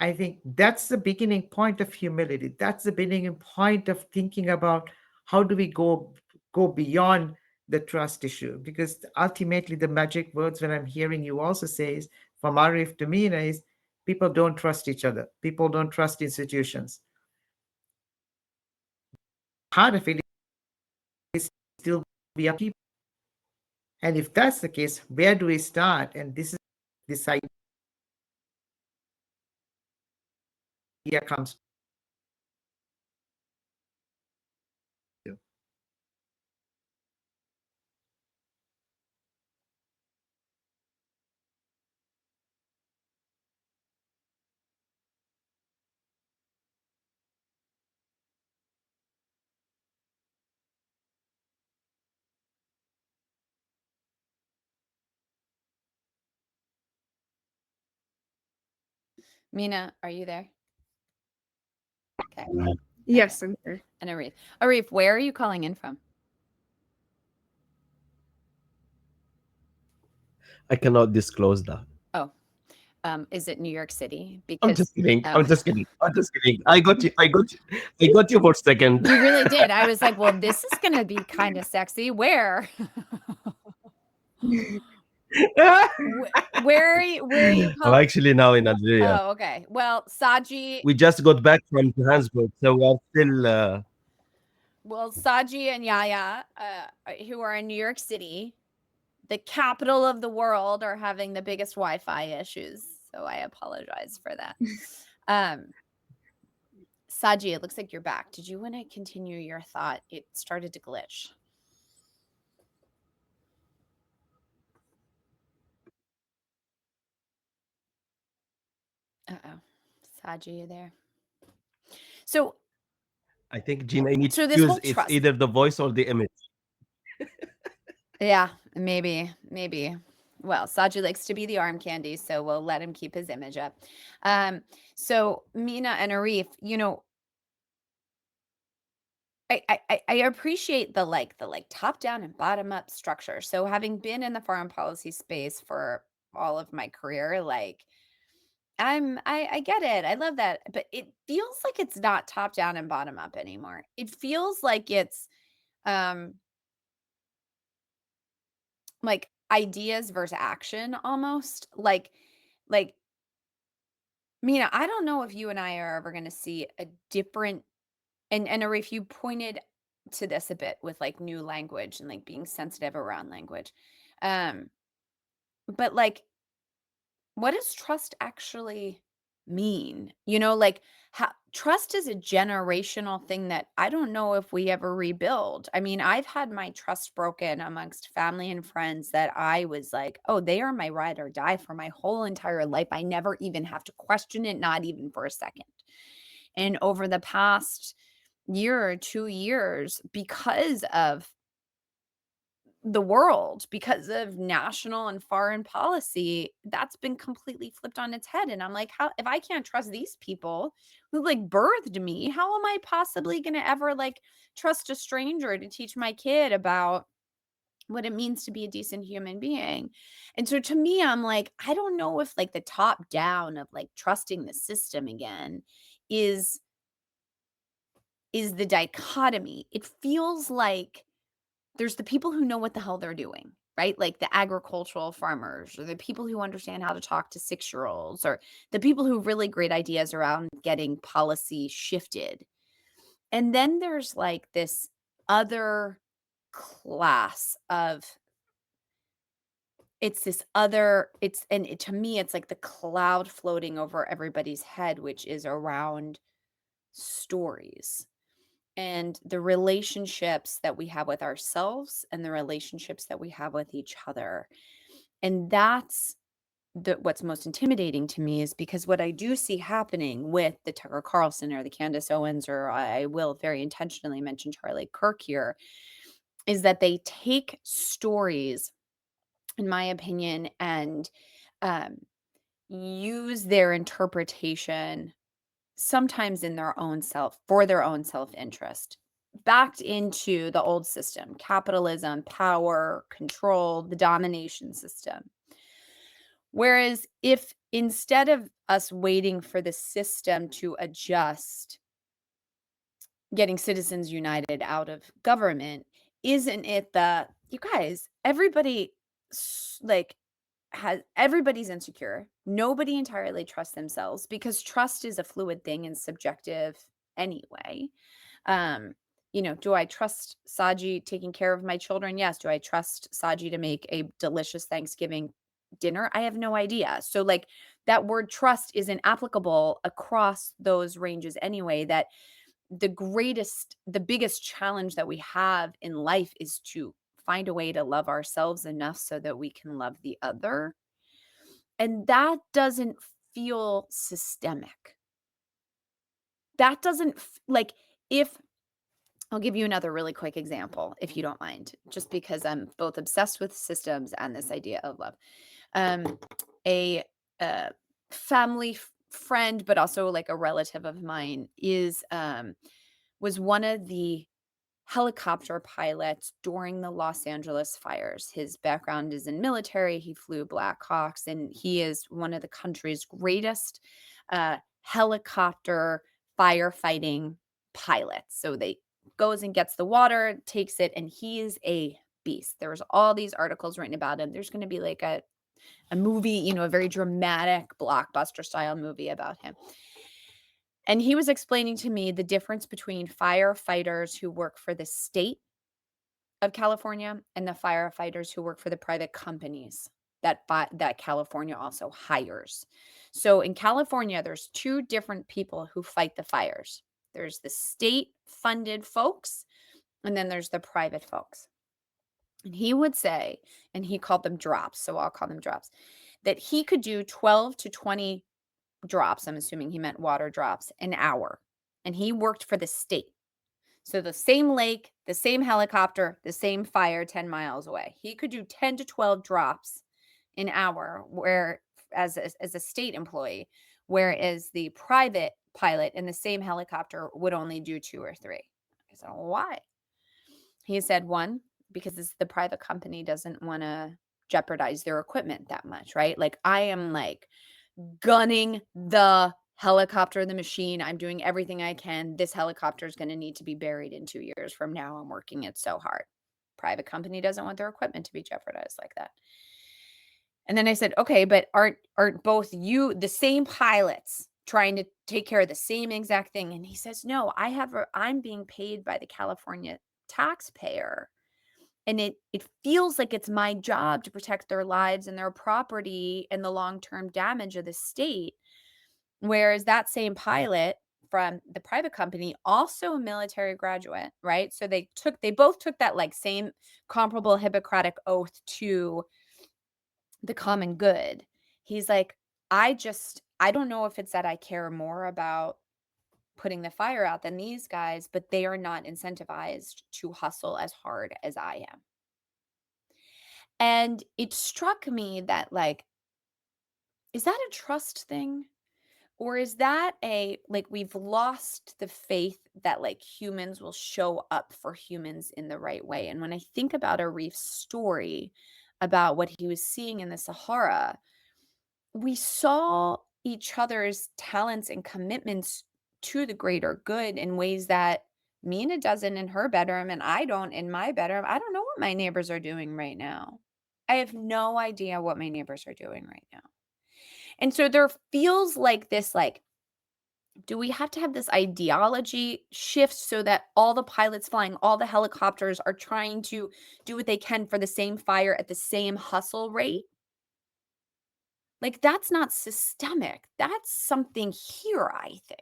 I think that's the beginning point of humility. That's the beginning point of thinking about how do we go beyond the trust issue. Because ultimately, the magic words when I'm hearing you also say is from Arif to Mina is people don't trust each other. People don't trust institutions. Part of it is still we are people. And if that's the case, where do we start? And this idea comes to. Mina, are you there? Okay. Yes, I'm here. And Arif. Arif, where are you calling in from? I cannot disclose that. Oh, is it New York City? I'm Because just kidding. I'm just kidding. I'm just kidding. I got you. I got you. I got you for a second. you really did. I was like, well, this is going to be kind of sexy. Where? Where are you I'm calling? actually now in Algeria. Oh, okay. Well, Saji. We just got back from Johannesburg, so we are still. Well, Saji and Yahya, who are in New York City, the capital of the world, are having the biggest Wi-Fi issues. So I apologize for that. Saji, it looks like you're back. Did you want to continue your thought? It started to glitch. Uh-oh. Saji, you there? So I think Gina needs So to this choose. whole It's trust. either the voice or the image. Yeah, maybe. Well, Saji likes to be the arm candy, so we'll let him keep his image up. So Mina and Arif, I appreciate the top down and bottom up structure. So having been in the foreign policy space for all of my career, I get it. I love that. But it feels like it's not top down and bottom up anymore. It feels like it's like ideas versus action almost. Like Mina, I don't know if you and I are ever gonna see a different and Arif, you pointed to this a bit with like new language and like being sensitive around language. Um, but like what does trust actually mean? How trust is a generational thing that I don't know if we ever rebuild. I mean, I've had my trust broken amongst family and friends that I was like, oh, they are my ride or die for my whole entire life. I never even have to question it, not even for a second. And over the past year or 2 years, because of the world, because of national and foreign policy, that's been completely flipped on its head. And I'm like, how, if I can't trust these people who like birthed me, how am I possibly going to ever like trust a stranger to teach my kid about what it means to be a decent human being? And so to me, I'm like, I don't know if like the top down of like trusting the system again is the dichotomy. It feels like there's the people who know what the hell they're doing, right? Like the agricultural farmers or the people who understand how to talk to 6-year-olds or the people who have really great ideas around getting policy shifted. And then there's like this other class of to me, it's like the cloud floating over everybody's head, which is around stories and the relationships that we have with ourselves and the relationships that we have with each other. And that's what's most intimidating to me, is because what I do see happening with the Tucker Carlson or the Candace Owens, or I will very intentionally mention Charlie Kirk here, is that they take stories, in my opinion, and um, use their interpretation sometimes in their own for their own self-interest, backed into the old system, capitalism, power, control, the domination system. Whereas if instead of us waiting for the system to adjust, getting citizens united out of government, isn't it you guys, everybody like everybody's insecure. Nobody entirely trusts themselves because trust is a fluid thing and subjective anyway. Do I trust Saji taking care of my children? Yes. Do I trust Saji to make a delicious Thanksgiving dinner? I have no idea. So like that word trust isn't applicable across those ranges anyway. That the biggest challenge that we have in life is to find a way to love ourselves enough so that we can love the other. And that doesn't feel systemic. That doesn't like if I'll give you another really quick example, if you don't mind, just because I'm both obsessed with systems and this idea of love. A family friend, but also like a relative of mine, was one of the helicopter pilots during the Los Angeles fires. His background is in military. He flew Black Hawks, and he is one of the country's greatest helicopter firefighting pilots. So they goes and gets the water, takes it, and he is a beast. There's all these articles written about him. There's going to be like a movie, a very dramatic blockbuster style movie about him. And he was explaining to me the difference between firefighters who work for the state of California and the firefighters who work for the private companies that California also hires. So in California, there's two different people who fight the fires. There's the state-funded folks, and then there's the private folks. And he would say, and he called them drops, so I'll call them drops, that he could do 12 to 20 drops, I'm assuming he meant water drops, an hour. And he worked for the state. So the same lake, the same helicopter, the same fire 10 miles away. He could do 10 to 12 drops an hour where as a state employee, whereas the private pilot in the same helicopter would only do 2 or 3. I said, why? He said, one, because the private company doesn't want to jeopardize their equipment that much, right? Like I am like gunning the helicopter, the machine. I'm doing everything I can. This helicopter is going to need to be buried in 2 years from now. I'm working it so hard. Private company doesn't want their equipment to be jeopardized like that. And then I said, okay, but aren't both you the same pilots trying to take care of the same exact thing? And he says, no, I'm being paid by the California taxpayer. And it feels like it's my job to protect their lives and their property and the long-term damage of the state. Whereas that same pilot from the private company, also a military graduate, right? So they both took that like same comparable Hippocratic oath to the common good. He's like, I don't know if it's that I care more about putting the fire out than these guys, but they are not incentivized to hustle as hard as I am. And it struck me that like, is that a trust thing? Or is that we've lost the faith that like humans will show up for humans in the right way? And when I think about Arif's story about what he was seeing in the Sahara, we saw each other's talents and commitments to the greater good in ways that Mina doesn't in her bedroom and I don't in my bedroom. I don't know what my neighbors are doing right now. I have no idea what my neighbors are doing right now. And so there feels like this, like, do we have to have this ideology shift so that all the pilots flying all the helicopters are trying to do what they can for the same fire at the same hustle rate? Like, that's not systemic. That's something here, I think.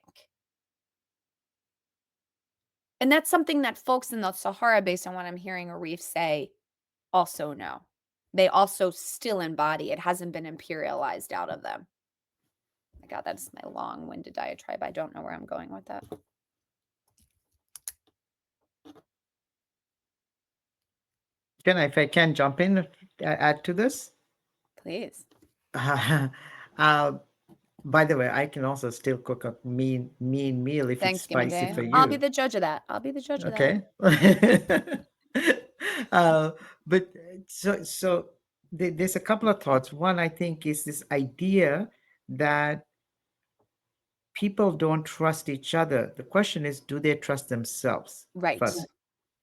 And that's something that folks in the Sahara, based on what I'm hearing Arif say, also know. They also still embody. It hasn't been imperialized out of them. My God, that's my long-winded diatribe. I don't know where I'm going with that. Jenna, if I can jump in, add to this. Please. uh, by the way, I can also still cook a mean meal if it's Thanksgiving spicy Day. for you. I'll be the judge of that. Okay. But so there's a couple of thoughts. One, I think, is this idea that people don't trust each other. The question is, do they trust themselves Right. first?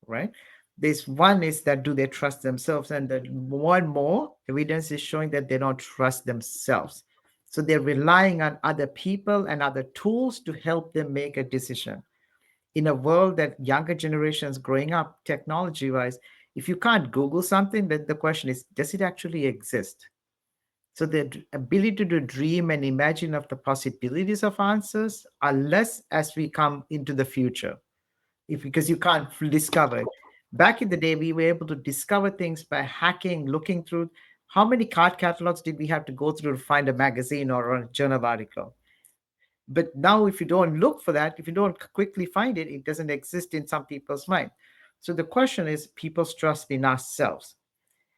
Right. This one is that do they trust themselves, and that more and more evidence is showing that they don't trust themselves. So they're relying on other people and other tools to help them make a decision. In a world that younger generations growing up technology wise, if you can't Google something, then the question is, does it actually exist? So the ability to dream and imagine of the possibilities of answers are less as we come into the future, because you can't discover it. Back in the day, we were able to discover things by hacking, looking through. How many card catalogs did we have to go through to find a magazine or a journal article? But now, if you don't look for that, if you don't quickly find it, it doesn't exist in some people's mind. So the question is people's trust in ourselves.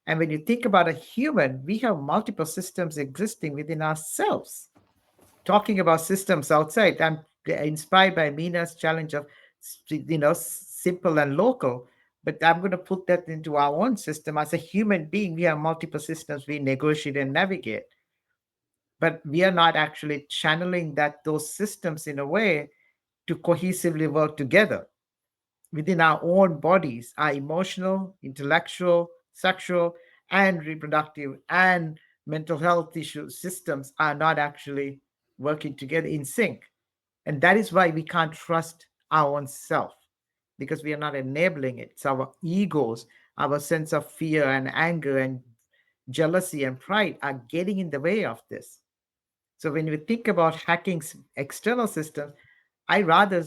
And when you think about a human, we have multiple systems existing within ourselves. talking about systems outside, I'm inspired by Mina's challenge of, simple and local. But I'm going to put that into our own system. As a human being, we have multiple systems we negotiate and navigate, but we are not actually channeling those systems in a way to cohesively work together within our own bodies. Our emotional, intellectual, sexual, and reproductive and mental health issue systems are not actually working together in sync. And that is why we can't trust our own self, because we are not enabling it. It's our egos, our sense of fear and anger and jealousy and pride are getting in the way of this. So when we think about hacking external systems, I rather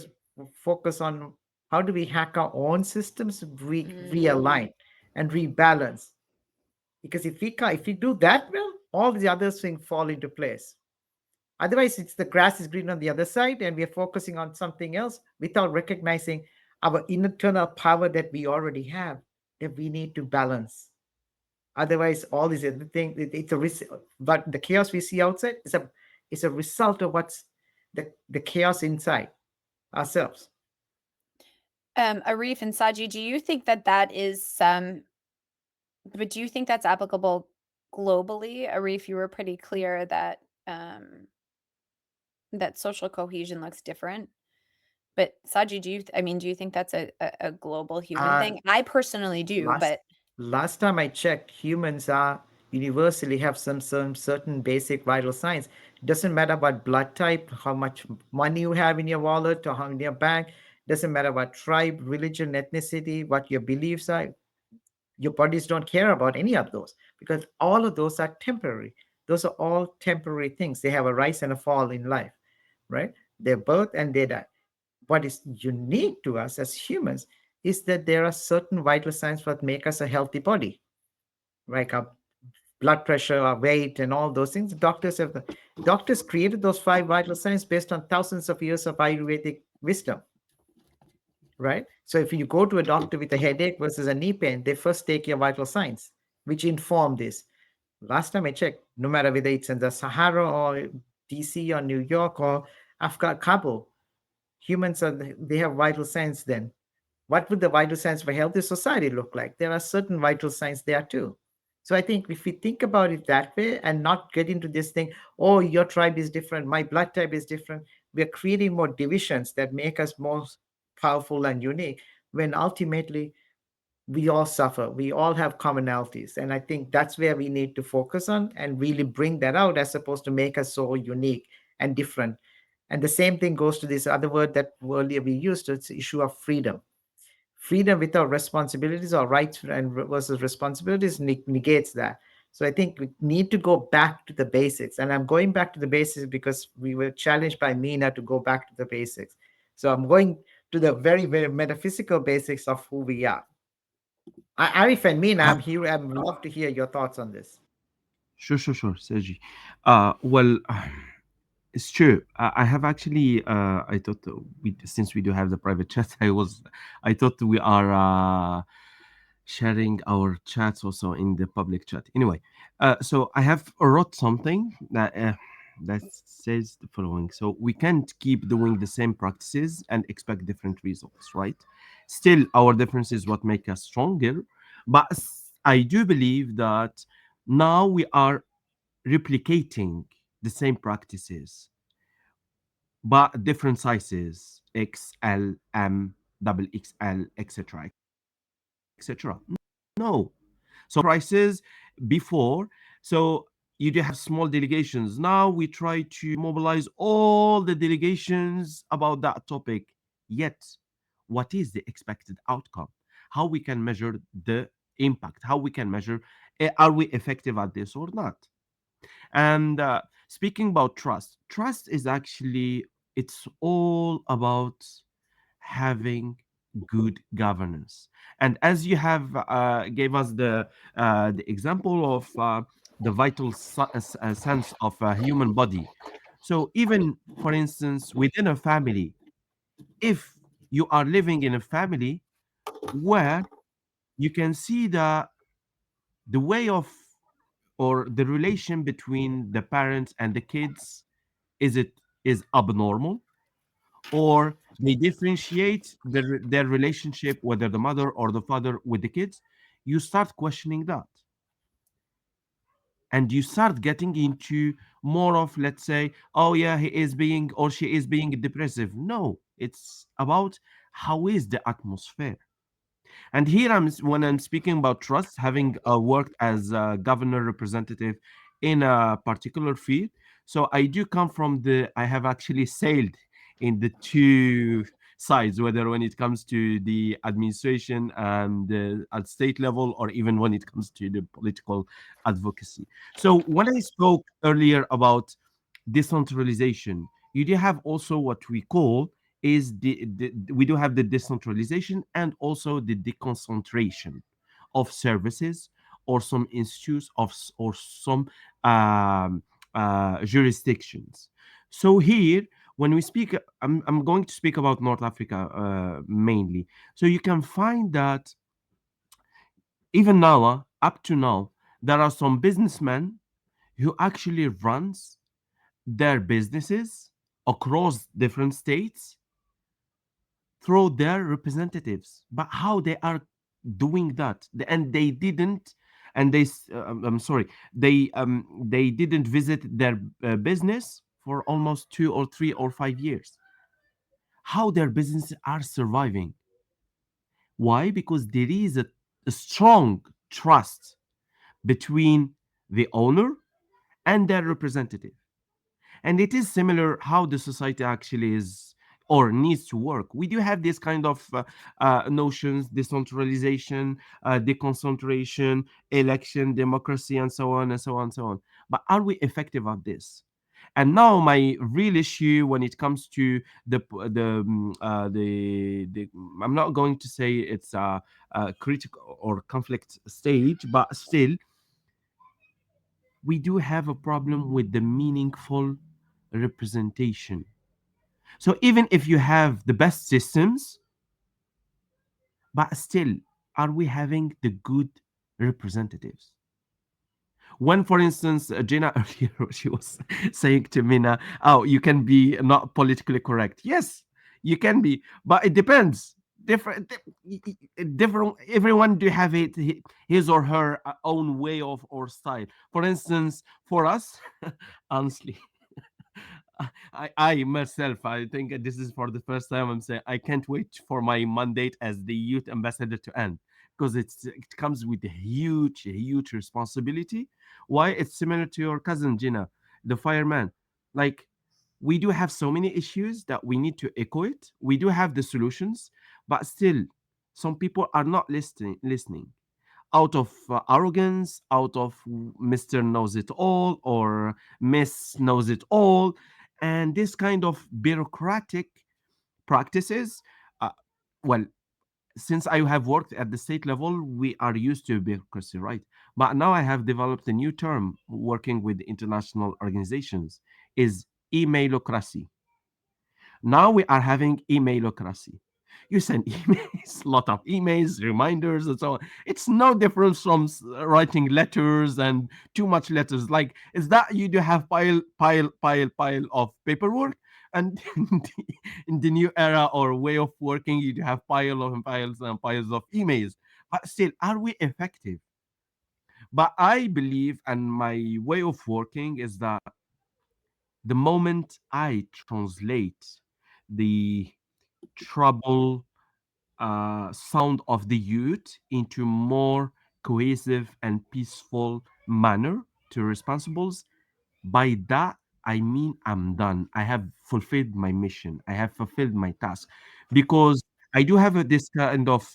focus on how do we hack our own systems, Mm. realign and rebalance. Because if we do that well, all the other things fall into place. Otherwise, it's the grass is green on the other side, and we are focusing on something else without recognizing our internal power that we already have that we need to balance. Otherwise, all these other things, it's a risk. But the chaos we see outside is a result of what's the chaos inside ourselves. Arif and Saji, do you think that that is but do you think that's applicable globally? Arif, you were pretty clear that that social cohesion looks different. But Saji, I mean, do you think that's a global human Uh, thing? I personally do, last but last time I checked, humans are universally have some certain basic vital signs. It doesn't matter what blood type, how much money you have in your wallet or how in your bank. Doesn't matter what tribe, religion, ethnicity, what your beliefs are. Your bodies don't care about any of those because all of those are temporary. Those are all temporary things. They have a rise and a fall in life, right? Their birth and they die. What is unique to us as humans is that there are certain vital signs that make us a healthy body, like our blood pressure, our weight, and all those things. Doctors created those five vital signs based on thousands of years of Ayurvedic wisdom, right? So if you go to a doctor with a headache versus a knee pain, they first take your vital signs, which inform this. Last time I checked, no matter whether it's in the Sahara or DC or New York or Afghan Kabul, humans they have vital signs then. What would the vital signs for a healthy society look like? There are certain vital signs there too. So I think if we think about it that way and not get into this thing, oh, your tribe is different, my blood type is different, we're creating more divisions that make us more powerful and unique when ultimately we all suffer. We all have commonalities. And I think that's where we need to focus on and really bring that out as opposed to make us so unique and different. And the same thing goes to this other word that earlier we used, it's the issue of freedom. Freedom without responsibilities or rights and versus responsibilities negates that. So I think we need to go back to the basics. And I'm going back to the basics because we were challenged by Mina to go back to the basics. So I'm going to the very, very metaphysical basics of who we are. Arif and Mina, I'm Ab- here. I'd love to hear your thoughts on this. sure, Saji. Well, it's true. I have actually. I thought since we do have the private chat, I thought we are sharing our chats also in the public chat. Anyway, so I have wrote something that says the following. So we can't keep doing the same practices and expect different results, right? Still, our difference is what make us stronger. But I do believe that now we are replicating the same practices but different sizes XL, M, double XL, etc. etc. No. So prices before, so you do have small delegations. Now we try to mobilize all the delegations about that topic. Yet, what is the expected outcome? How we can measure the impact? How we can measure are we effective at this or not? And speaking about trust, trust is actually it's all about having good governance. And as you have gave us the example of the vital sense of a human body. So even for instance, within a family, if you are living in a family where you can see the way of or the relation between the parents and the kids is abnormal, or they differentiate their relationship, whether the mother or the father with the kids, you start questioning that, and you start getting into more of, let's say, oh yeah, he is being or she is being depressive. No, it's about how is the atmosphere. And here when I'm speaking about trust, having worked as a governor representative in a particular field, so I do come from I have actually sailed in the two sides, whether when it comes to the administration and at state level, or even when it comes to the political advocacy. So when I spoke earlier about decentralization, you do have also what we call is we do have the decentralization and also the deconcentration of services, or some institutes or some um, jurisdictions. So here, when we speak, I'm going to speak about North Africa mainly. So you can find that even now, up to now, there are some businessmen who actually runs their businesses across different states through their representatives. But how they are doing that? And they didn't, and I'm sorry, they didn't visit their business for almost 2 or 3 or 5 years. How their businesses are surviving? Why? Because there is a strong trust between the owner and their representative. And it is similar how the society actually is or needs to work. We do have this kind of notions: decentralization, deconcentration, election democracy, and so on and so on and so on. But are we effective at this? And now my real issue when it comes to the I'm not going to say it's a critical or conflict stage, but still we do have a problem with the meaningful representation. So even if you have the best systems, but still, are we having the good representatives? When, for instance, Jenna earlier, she was saying to Mina, "Oh, you can be not politically correct." Yes, you can be, but it depends. Different. Everyone do have his or her own way of or style. For instance, for us, honestly, I myself, I think this is for the first time I'm saying I can't wait for my mandate as the youth ambassador to end, because it comes with a huge responsibility. Why? It's similar to your cousin Gina, the fireman. Like, we do have so many issues that we need to echo it. We do have the solutions, but still, some people are not listening out of arrogance, out of Mr. Knows It All or Miss Knows It All, and this kind of bureaucratic practices. Uh, well, since I have worked at the state level, we are used to bureaucracy, right? But now I have developed a new term working with international organizations is emailocracy. Now we are having emailocracy. You send emails, lot of emails, reminders, and so on. It's no different from writing letters and too much letters. Like, is that you do have pile of paperwork, and in the new era or way of working, you do have pile of piles and piles of emails. But still, are we effective? But I believe, and my way of working is that the moment I translate the trouble sound of the youth into more cohesive and peaceful manner to responsibles, by that I mean I'm done. I have fulfilled my mission. I have fulfilled my task, because I do have this kind of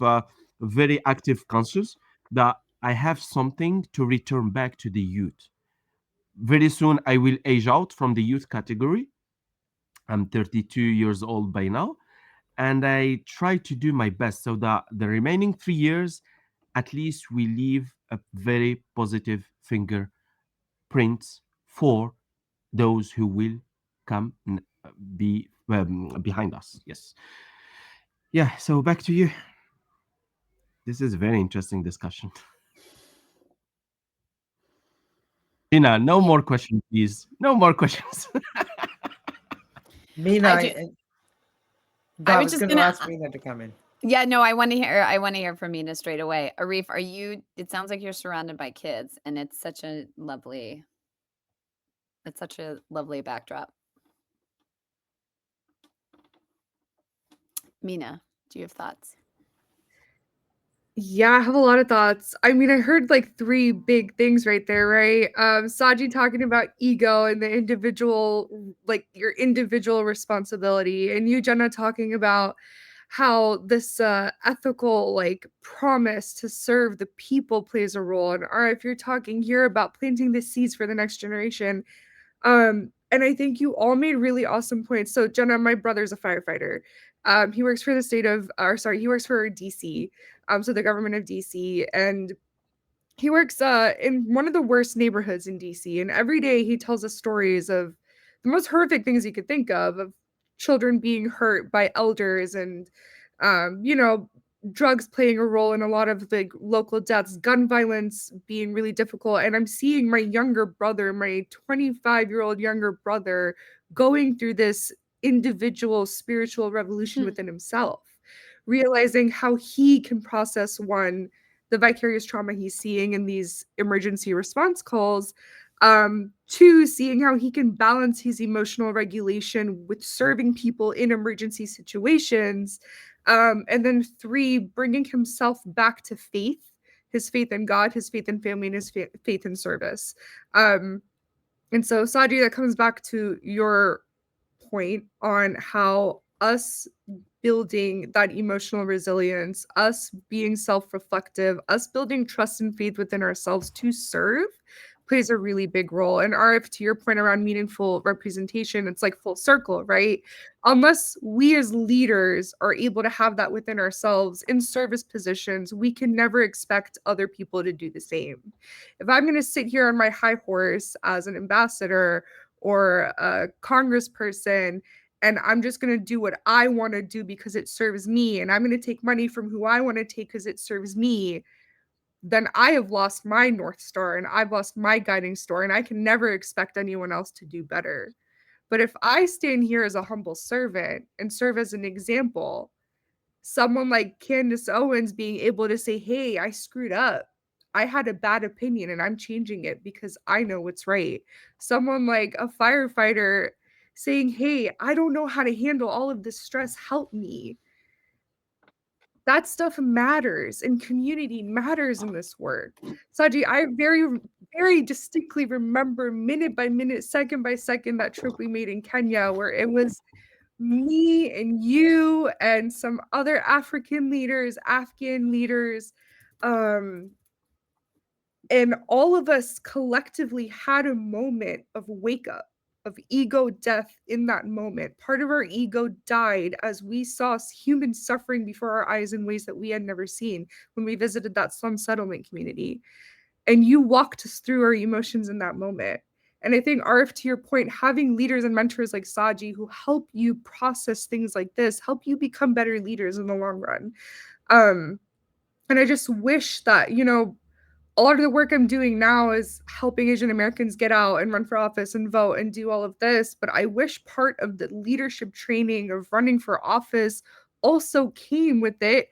very active conscious that I have something to return back to the youth. Very soon I will age out from the youth category. I'm 32 years old by now, and I try to do my best so that the remaining 3 years, at least, we leave a very positive fingerprint for those who will come be behind us. Yes. Yeah. So back to you. This is a very interesting discussion. Tina, no Yeah. more questions, please. No more questions. Mina, I do. no, I I was was just going to gonna. ask Mina to come in. Yeah, no, I want to hear from Mina straight away. Arif, are you? It sounds like you're surrounded by kids, and it's such a lovely backdrop. Mina, do you have thoughts? Yeah, I have a lot of thoughts. I mean, I heard like three big things right there, right? Saji talking about ego and the individual, like your individual responsibility, and you, Jenna, talking about how this ethical like promise to serve the people plays a role. And or if you're talking here about planting the seeds for the next generation, and I think you all made really awesome points. So Jenna, my brother's a firefighter. He works for the state of, or sorry, he works for DC, so the government of DC, and he works in one of the worst neighborhoods in DC. And every day he tells us stories of the most horrific things you could think of children being hurt by elders and, you know, drugs playing a role in a lot of the local deaths, gun violence being really difficult. And I'm seeing my younger brother, my 25-year-old younger brother, going through this individual spiritual revolution within himself, realizing how he can process one the vicarious trauma he's seeing in these emergency response calls. Two, seeing how he can balance his emotional regulation with serving people in emergency situations. And then three, bringing himself back to faith, his faith in God, his faith in family, and his faith in service. And so, Saji, that comes back to your point on how us building that emotional resilience, us being self reflective, us building trust and faith within ourselves to serve plays a really big role. And Arif, to your point around meaningful representation, it's like full circle, right? Unless we as leaders are able to have that within ourselves in service positions, we can never expect other people to do the same. If I'm going to sit here on my high horse as an ambassador or a congressperson and I'm just going to do what I want to do because it serves me, and I'm going to take money from who I want to take because it serves me, then I have lost my North Star and I've lost my guiding star, and I can never expect anyone else to do better. But if I stand here as a humble servant and serve as an example, someone like Candace Owens being able to say, hey, I screwed up. I had a bad opinion and I'm changing it because I know what's right. Someone like a firefighter saying, hey, I don't know how to handle all of this stress. Help me. That stuff matters and community matters in this work. Saji, I very, very distinctly remember minute by minute, second by second, that trip we made in Kenya where it was me and you and some other African leaders, Afghan leaders, and all of us collectively had a moment of wake up, of ego death in that moment. Part of our ego died as we saw human suffering before our eyes in ways that we had never seen when we visited that slum settlement community. And you walked us through our emotions in that moment. And I think, Arif, to your point, having leaders and mentors like Saji who help you process things like this, help you become better leaders in the long run. And I just wish that, you know, a lot of the work I'm doing now is helping Asian Americans get out and run for office and vote and do all of this. But I wish part of the leadership training of running for office also came with it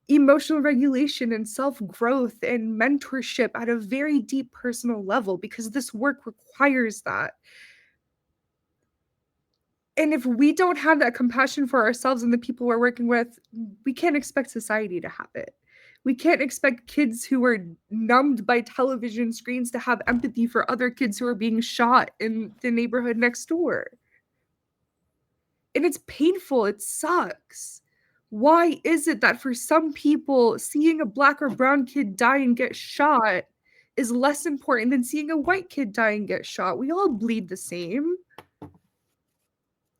emotional regulation and self growth and mentorship at a very deep personal level, because this work requires that. And if we don't have that compassion for ourselves and the people we're working with, we can't expect society to have it. We can't expect kids who are numbed by television screens to have empathy for other kids who are being shot in the neighborhood next door. And it's painful, it sucks. Why is it that for some people, seeing a black or brown kid die and get shot is less important than seeing a white kid die and get shot? We all bleed the same.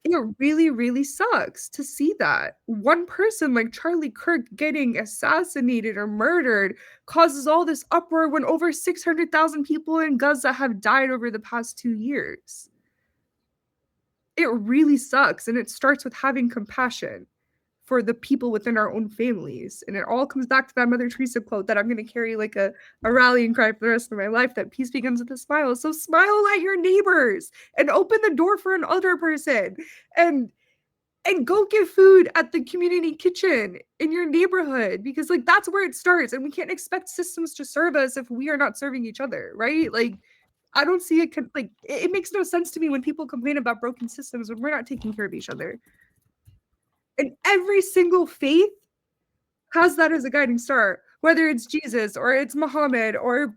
It really, really sucks to see that. One person like Charlie Kirk getting assassinated or murdered causes all this uproar when over 600,000 people in Gaza have died over the past 2 years. It really sucks, and it starts with having compassion for the people within our own families. And it all comes back to that Mother Teresa quote that I'm going to carry like a rallying cry for the rest of my life, that peace begins with a smile. So smile at your neighbors and open the door for another person, and go get food at the community kitchen in your neighborhood, because like that's where it starts. And we can't expect systems to serve us if we are not serving each other, right? Like I don't see it, like it makes no sense to me when people complain about broken systems when we're not taking care of each other. And every single faith has that as a guiding star, whether it's Jesus or it's Muhammad or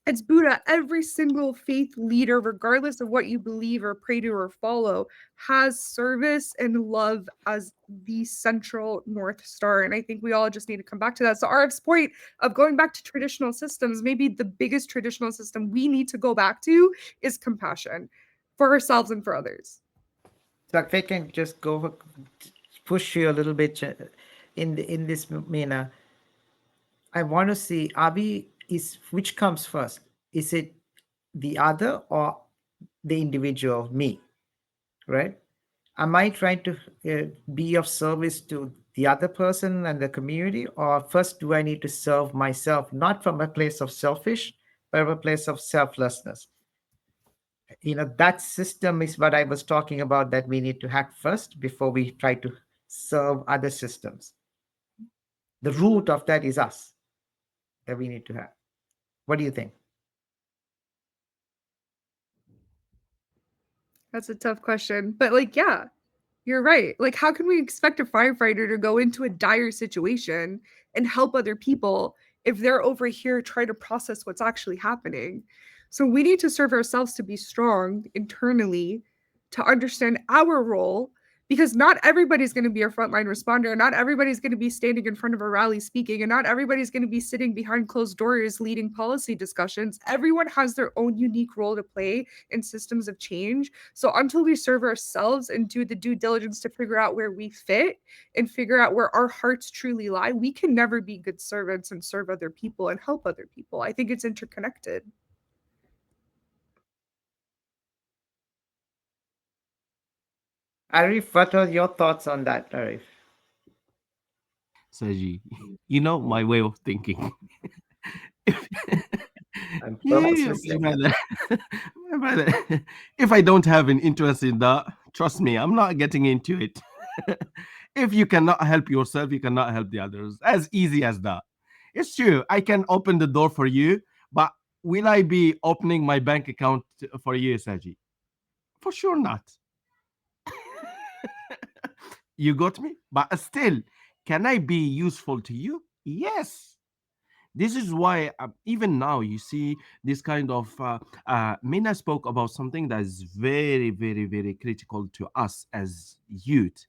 it's Buddha. Every single faith leader, regardless of what you believe or pray to or follow, has service and love as the central North Star. And I think we all just need to come back to that. So Arif's point of going back to traditional systems, maybe the biggest traditional system we need to go back to is compassion for ourselves and for others. So if I can just go push you a little bit in this, Mina, I want to see, is which comes first? Is it the other or the individual, me, right? Am I trying to be of service to the other person and the community, or first do I need to serve myself, not from a place of selfish, but from a place of selflessness? That system is what I was talking about, that we need to hack first before we try to serve other systems. The root of that is us, that we need to have. What do you think? That's a tough question. But like, yeah, you're right. Like, how can we expect a firefighter to go into a dire situation and help other people if they're over here trying to process what's actually happening? So we need to serve ourselves to be strong internally, to understand our role, because not everybody's going to be a frontline responder. Not everybody's going to be standing in front of a rally speaking, and not everybody's going to be sitting behind closed doors leading policy discussions. Everyone has their own unique role to play in systems of change. So until we serve ourselves and do the due diligence to figure out where we fit and figure out where our hearts truly lie, we can never be good servants and serve other people and help other people. I think it's interconnected. Arif, what are your thoughts on that, Arif? Saji, you know my way of thinking. I'm Yeah, purposely my saying. brother. My brother. If I don't have an interest in that, trust me, I'm not getting into it. If you cannot help yourself, you cannot help the others. As easy as that. It's true. I can open the door for you, but will I be opening my bank account for you, Saji? For sure not. You got me? But still, can I be useful to you? Yes. This is why even now you see this kind of Mina spoke about something that is very, very, very critical to us as youth,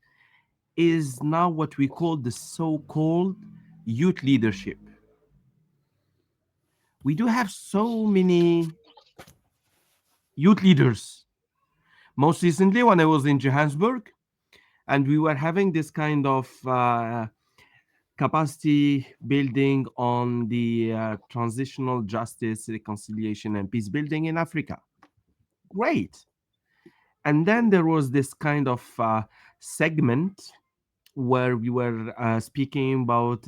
is now what we call the so-called youth leadership. We do have so many youth leaders. Most recently, when I was in Johannesburg, and we were having this kind of capacity building on the transitional justice, reconciliation, and peace building in Africa. Great. And then there was this kind of segment where we were speaking about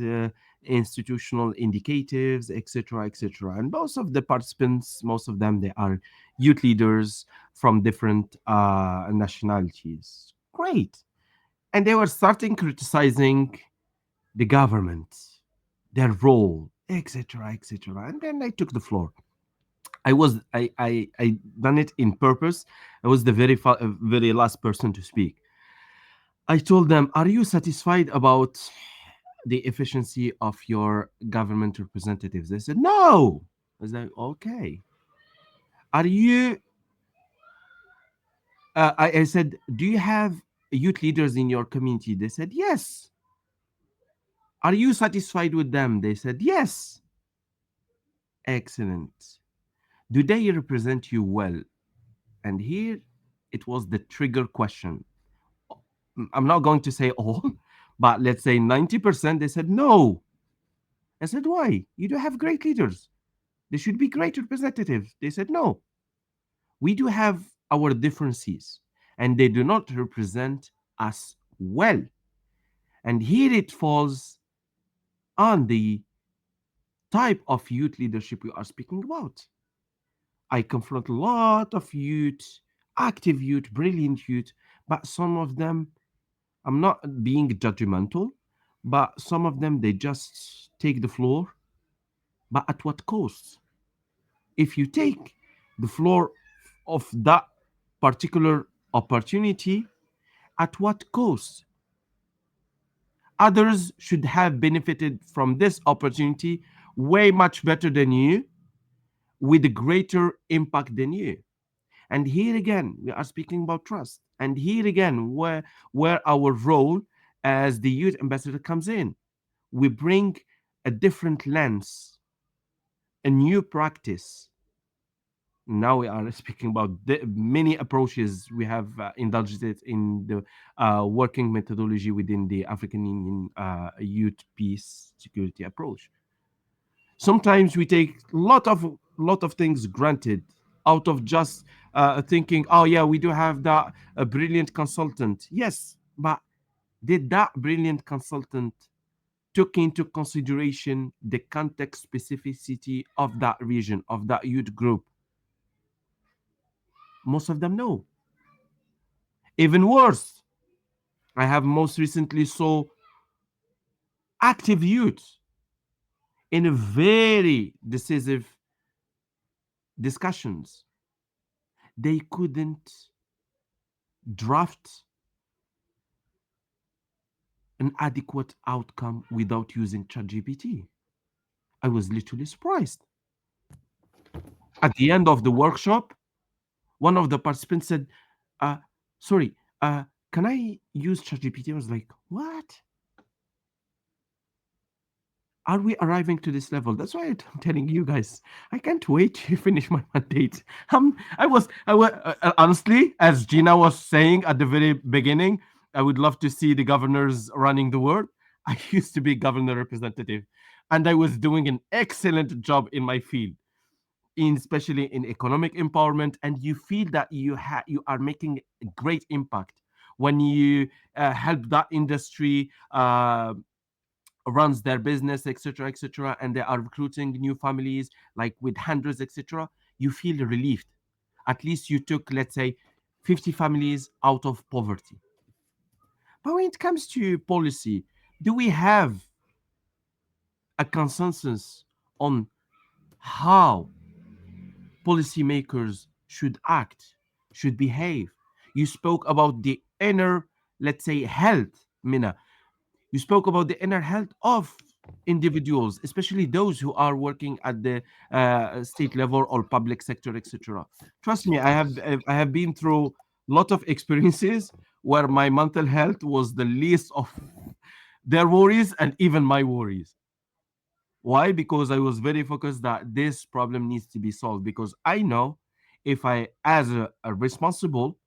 institutional indicatives, etc., etc. And most of the participants, most of them, they are youth leaders from different nationalities. Great. And they were starting criticizing the government, their role, etc., etc. And then I took the floor. I done it in purpose. I was the very last person to speak. I told them, "Are you satisfied about the efficiency of your government representatives?" They said, "No." I was like, "Okay." Are you? I said, "Do you have youth leaders in your community?" They said, "Yes." Are you satisfied with them? They said, "Yes." Excellent. Do they represent you well? And here it was the trigger question. I'm not going to say all, but let's say 90%, they said no. I said, why? You do have great leaders. They should be great representatives. They said, no. We do have our differences, and they do not represent us well. And here it falls on the type of youth leadership we are speaking about. I confront a lot of youth, active youth, brilliant youth, but some of them, I'm not being judgmental, but some of them, they just take the floor, but at what cost? If you take the floor of that particular opportunity, at what cost? Others should have benefited from this opportunity way much better than you, with a greater impact than you. And here again, we are speaking about trust. And here again, where our role as the youth ambassador comes in. We bring a different lens, a new practice. Now we are speaking about the many approaches we have indulged it in the working methodology within the African Union youth peace security approach. Sometimes we take lot of things granted out of just thinking, oh yeah, we do have that a brilliant consultant. Yes, but did that brilliant consultant took into consideration the context specificity of that region, of that youth group? Most of them no. Even worse, I have most recently saw active youth in a very decisive discussions. They couldn't draft an adequate outcome without using ChatGPT. I was literally surprised. At the end of the workshop, one of the participants said, uh, sorry, can I use ChatGPT? I was like, what? Are we arriving to this level? That's why I'm telling you guys, I can't wait to finish my mandate. Honestly, as Gina was saying at the very beginning, I would love to see the governors running the world. I used to be governor representative, and I was doing an excellent job in my field, in especially in economic empowerment. And you feel that you are making a great impact when you help that industry runs their business, etc., etc., and they are recruiting new families like with hundreds, etc. You feel relieved. At least you took, let's say, 50 families out of poverty. But when it comes to policy, do we have a consensus on how policymakers should act, should behave? You spoke about the inner, let's say, health, Mina. You spoke about the inner health of individuals, especially those who are working at the state level or public sector, etc. Trust me, I have been through a lot of experiences where my mental health was the least of their worries and even my worries. Why? Because I was very focused that this problem needs to be solved. Because I know if I, as a responsible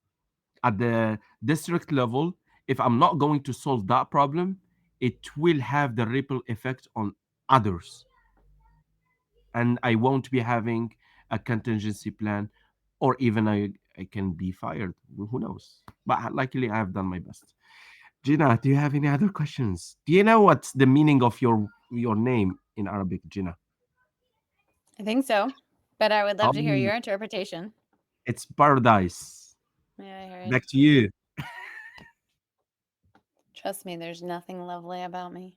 at the district level, if I'm not going to solve that problem, it will have the ripple effect on others. And I won't be having a contingency plan, or even I can be fired. Who knows? But luckily, I have done my best. Gina, do you have any other questions? Do you know what's the meaning of your name in Arabic, Gina? I think so, but I would love to hear Oh, your interpretation. it's paradise. Yeah, I heard. Back to you. Trust me, there's nothing lovely about me.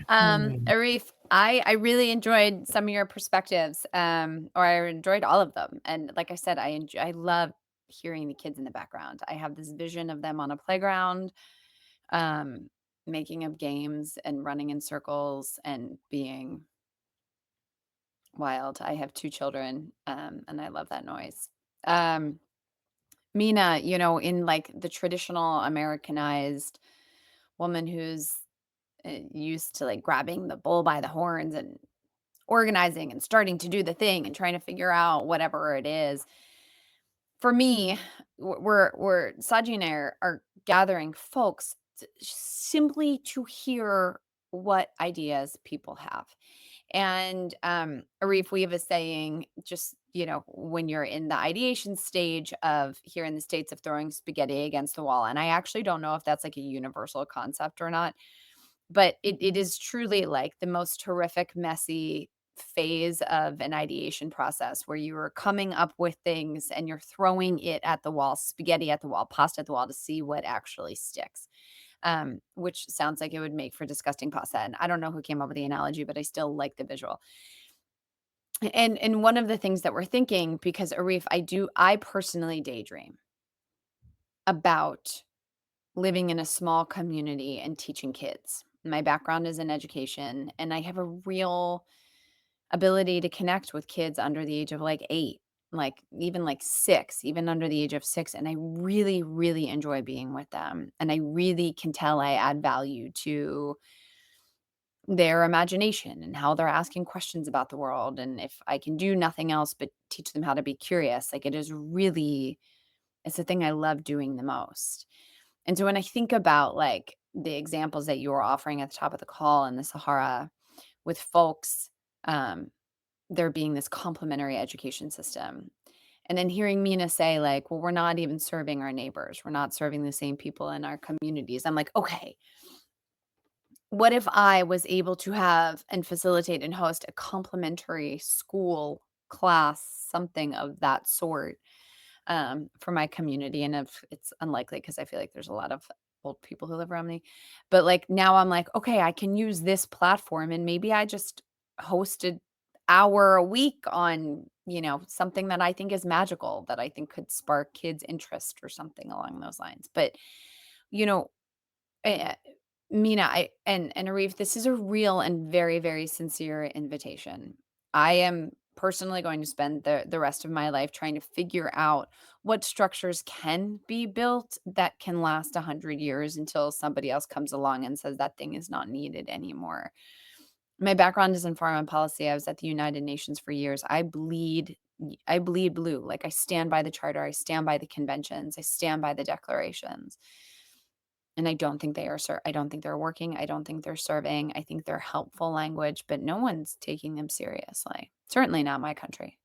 Arif, I really enjoyed some of your perspectives, or I enjoyed all of them. And like I said, I love hearing the kids in the background. I have this vision of them on a playground, um, making up games and running in circles and being wild. I have two children, and I love that noise. Um, Mina, in like the traditional Americanized woman who's used to like grabbing the bull by the horns and organizing and starting to do the thing and trying to figure out whatever it is. For me, we're Saji and I are gathering folks simply to hear what ideas people have. And Arif, we have a saying, just, when you're in the ideation stage of here in the States of throwing spaghetti against the wall. And I actually don't know if that's like a universal concept or not, but it is truly like the most horrific, messy phase of an ideation process where you are coming up with things and you're throwing it at the wall, spaghetti at the wall, pasta at the wall to see what actually sticks. Which sounds like it would make for disgusting pasta. And I don't know who came up with the analogy, but I still like the visual. And one of the things that we're thinking, because Arif, I personally daydream about living in a small community and teaching kids. My background is in education, and I have a real ability to connect with kids under the age of like 8, like even like 6, even under the age of 6. And I really, really enjoy being with them. And I really can tell I add value to their imagination and how they're asking questions about the world. And if I can do nothing else but teach them how to be curious, like it's the thing I love doing the most. And so when I think about like the examples that you were offering at the top of the call in the Sahara with folks, there being this complementary education system. And then hearing Mina say, like, well, we're not even serving our neighbors. We're not serving the same people in our communities. I'm like, okay, what if I was able to have and facilitate and host a complementary school class, something of that sort, for my community? And if it's unlikely, because I feel like there's a lot of old people who live around me, but like now I'm like, okay, I can use this platform, and maybe I just host an hour a week on, something that I think is magical, that I think could spark kids' interest or something along those lines. But you know, eh, Mina, and Arif, this is a real and very, very sincere invitation. I am personally going to spend the rest of my life trying to figure out what structures can be built that can last 100 years until somebody else comes along and says that thing is not needed anymore. My background is in foreign policy. I was at the United Nations for years. I bleed blue. Like, I stand by the charter, I stand by the conventions, I stand by the declarations. And I don't think I don't think they're working. I don't think they're serving. I think they're helpful language, but no one's taking them seriously. Certainly not my country.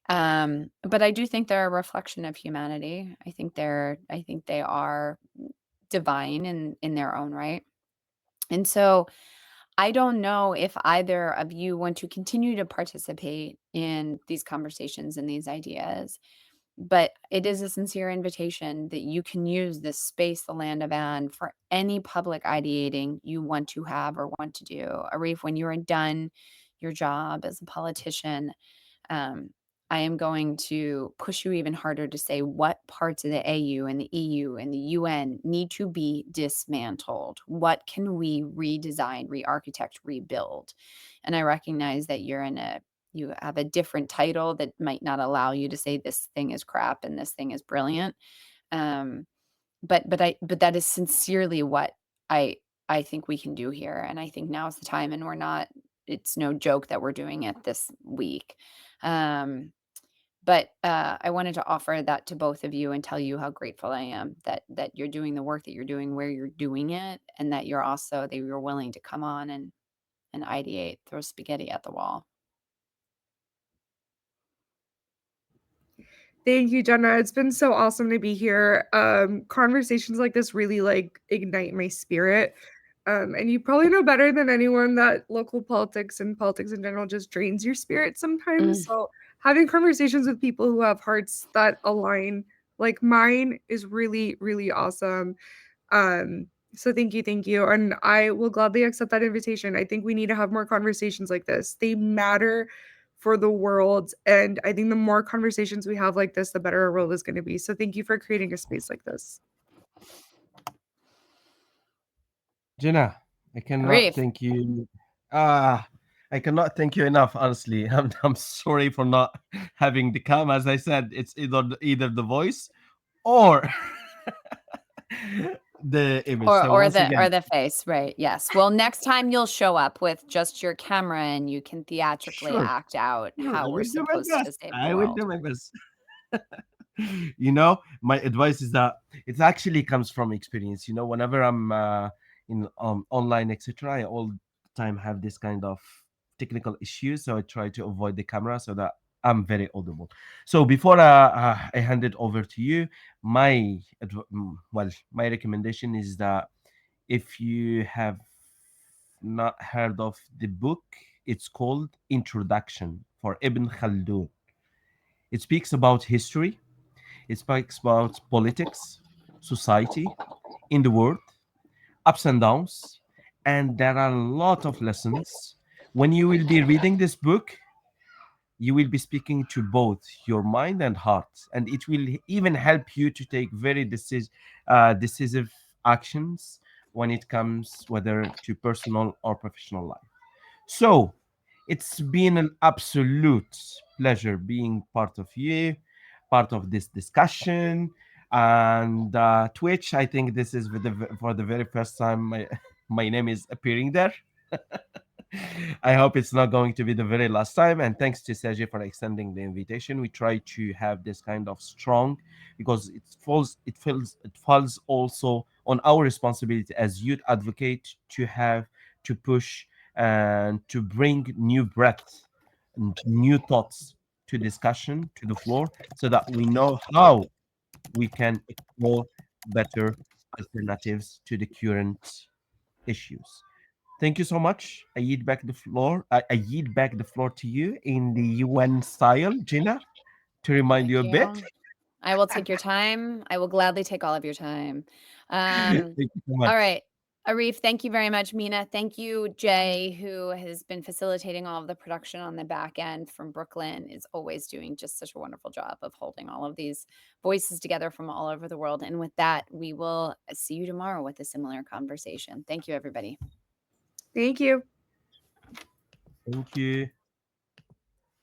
But I do think they're a reflection of humanity. I think they are divine in their own right. And so I don't know if either of you want to continue to participate in these conversations and these ideas, but it is a sincere invitation that you can use this space, the land of Anne, for any public ideating you want to have or want to do. Arif, when you are done your job as a politician, um, I am going to push you even harder to say what parts of the AU and the EU and the UN need to be dismantled. What can we redesign, re-architect, rebuild? And I recognize that you have a different title that might not allow you to say this thing is crap and this thing is brilliant. Um, but that is sincerely what I I think we can do here. And I think now is the time, and it's no joke that we're doing it this week. Um, but I wanted to offer that to both of you and tell you how grateful I am that you're doing the work that you're doing where you're doing it, and that you're willing to come on and ideate, throw spaghetti at the wall. Thank you, Jenna. It's been so awesome to be here. Conversations like this really like ignite my spirit. And you probably know better than anyone that local politics and politics in general just drains your spirit sometimes. Mm. So having conversations with people who have hearts that align like mine is really, really awesome. So thank you. And I will gladly accept that invitation. I think we need to have more conversations like this. They matter for the world. And I think the more conversations we have like this, the better our world is going to be. So thank you for creating a space like this. Jenna, I cannot Arif. thank you. Ah, I cannot thank you enough. Honestly, I'm sorry for not having the cam. As I said, it's either the voice or the image. Or So or once the again, or the face, right? Yes. Well, next time you'll show up with just your camera and you can theatrically sure, act out sure, how I we're will do my supposed to best. save the I will world. do my best. My advice is that it actually comes from experience. Whenever I'm in online, etc., I all the time have this kind of technical issues, so I try to avoid the camera so that I'm very audible. So before I hand it over to you, my recommendation is that if you have not heard of the book, it's called Introduction for Ibn Khaldun. It speaks about history, it speaks about politics, society in the world, ups and downs, and there are a lot of lessons. When you will be reading this book, you will be speaking to both your mind and heart, and it will even help you to take very decisive actions when it comes whether to personal or professional life. So it's been an absolute pleasure being part of you, part of this discussion. And Twitch, I think this is for the very first time my name is appearing there. I hope it's not going to be the very last time. And thanks to Saji for extending the invitation. We try to have this kind of strong because it falls also on our responsibility as youth advocate to have to push and to bring new breath and new thoughts to discussion to the floor so that we know how we can explore better alternatives to the current issues. Thank you so much. I yield back the floor. I yield back the floor to you in the UN style, Gina, to remind Thank you a bit. you. I will take your time. I will gladly take all of your time. Thank you so much. All right. Arif, thank you very much. Mina, thank you. Jay, who has been facilitating all of the production on the back end from Brooklyn, is always doing just such a wonderful job of holding all of these voices together from all over the world. And with that, we will see you tomorrow with a similar conversation. Thank you, everybody. Thank you. Thank you.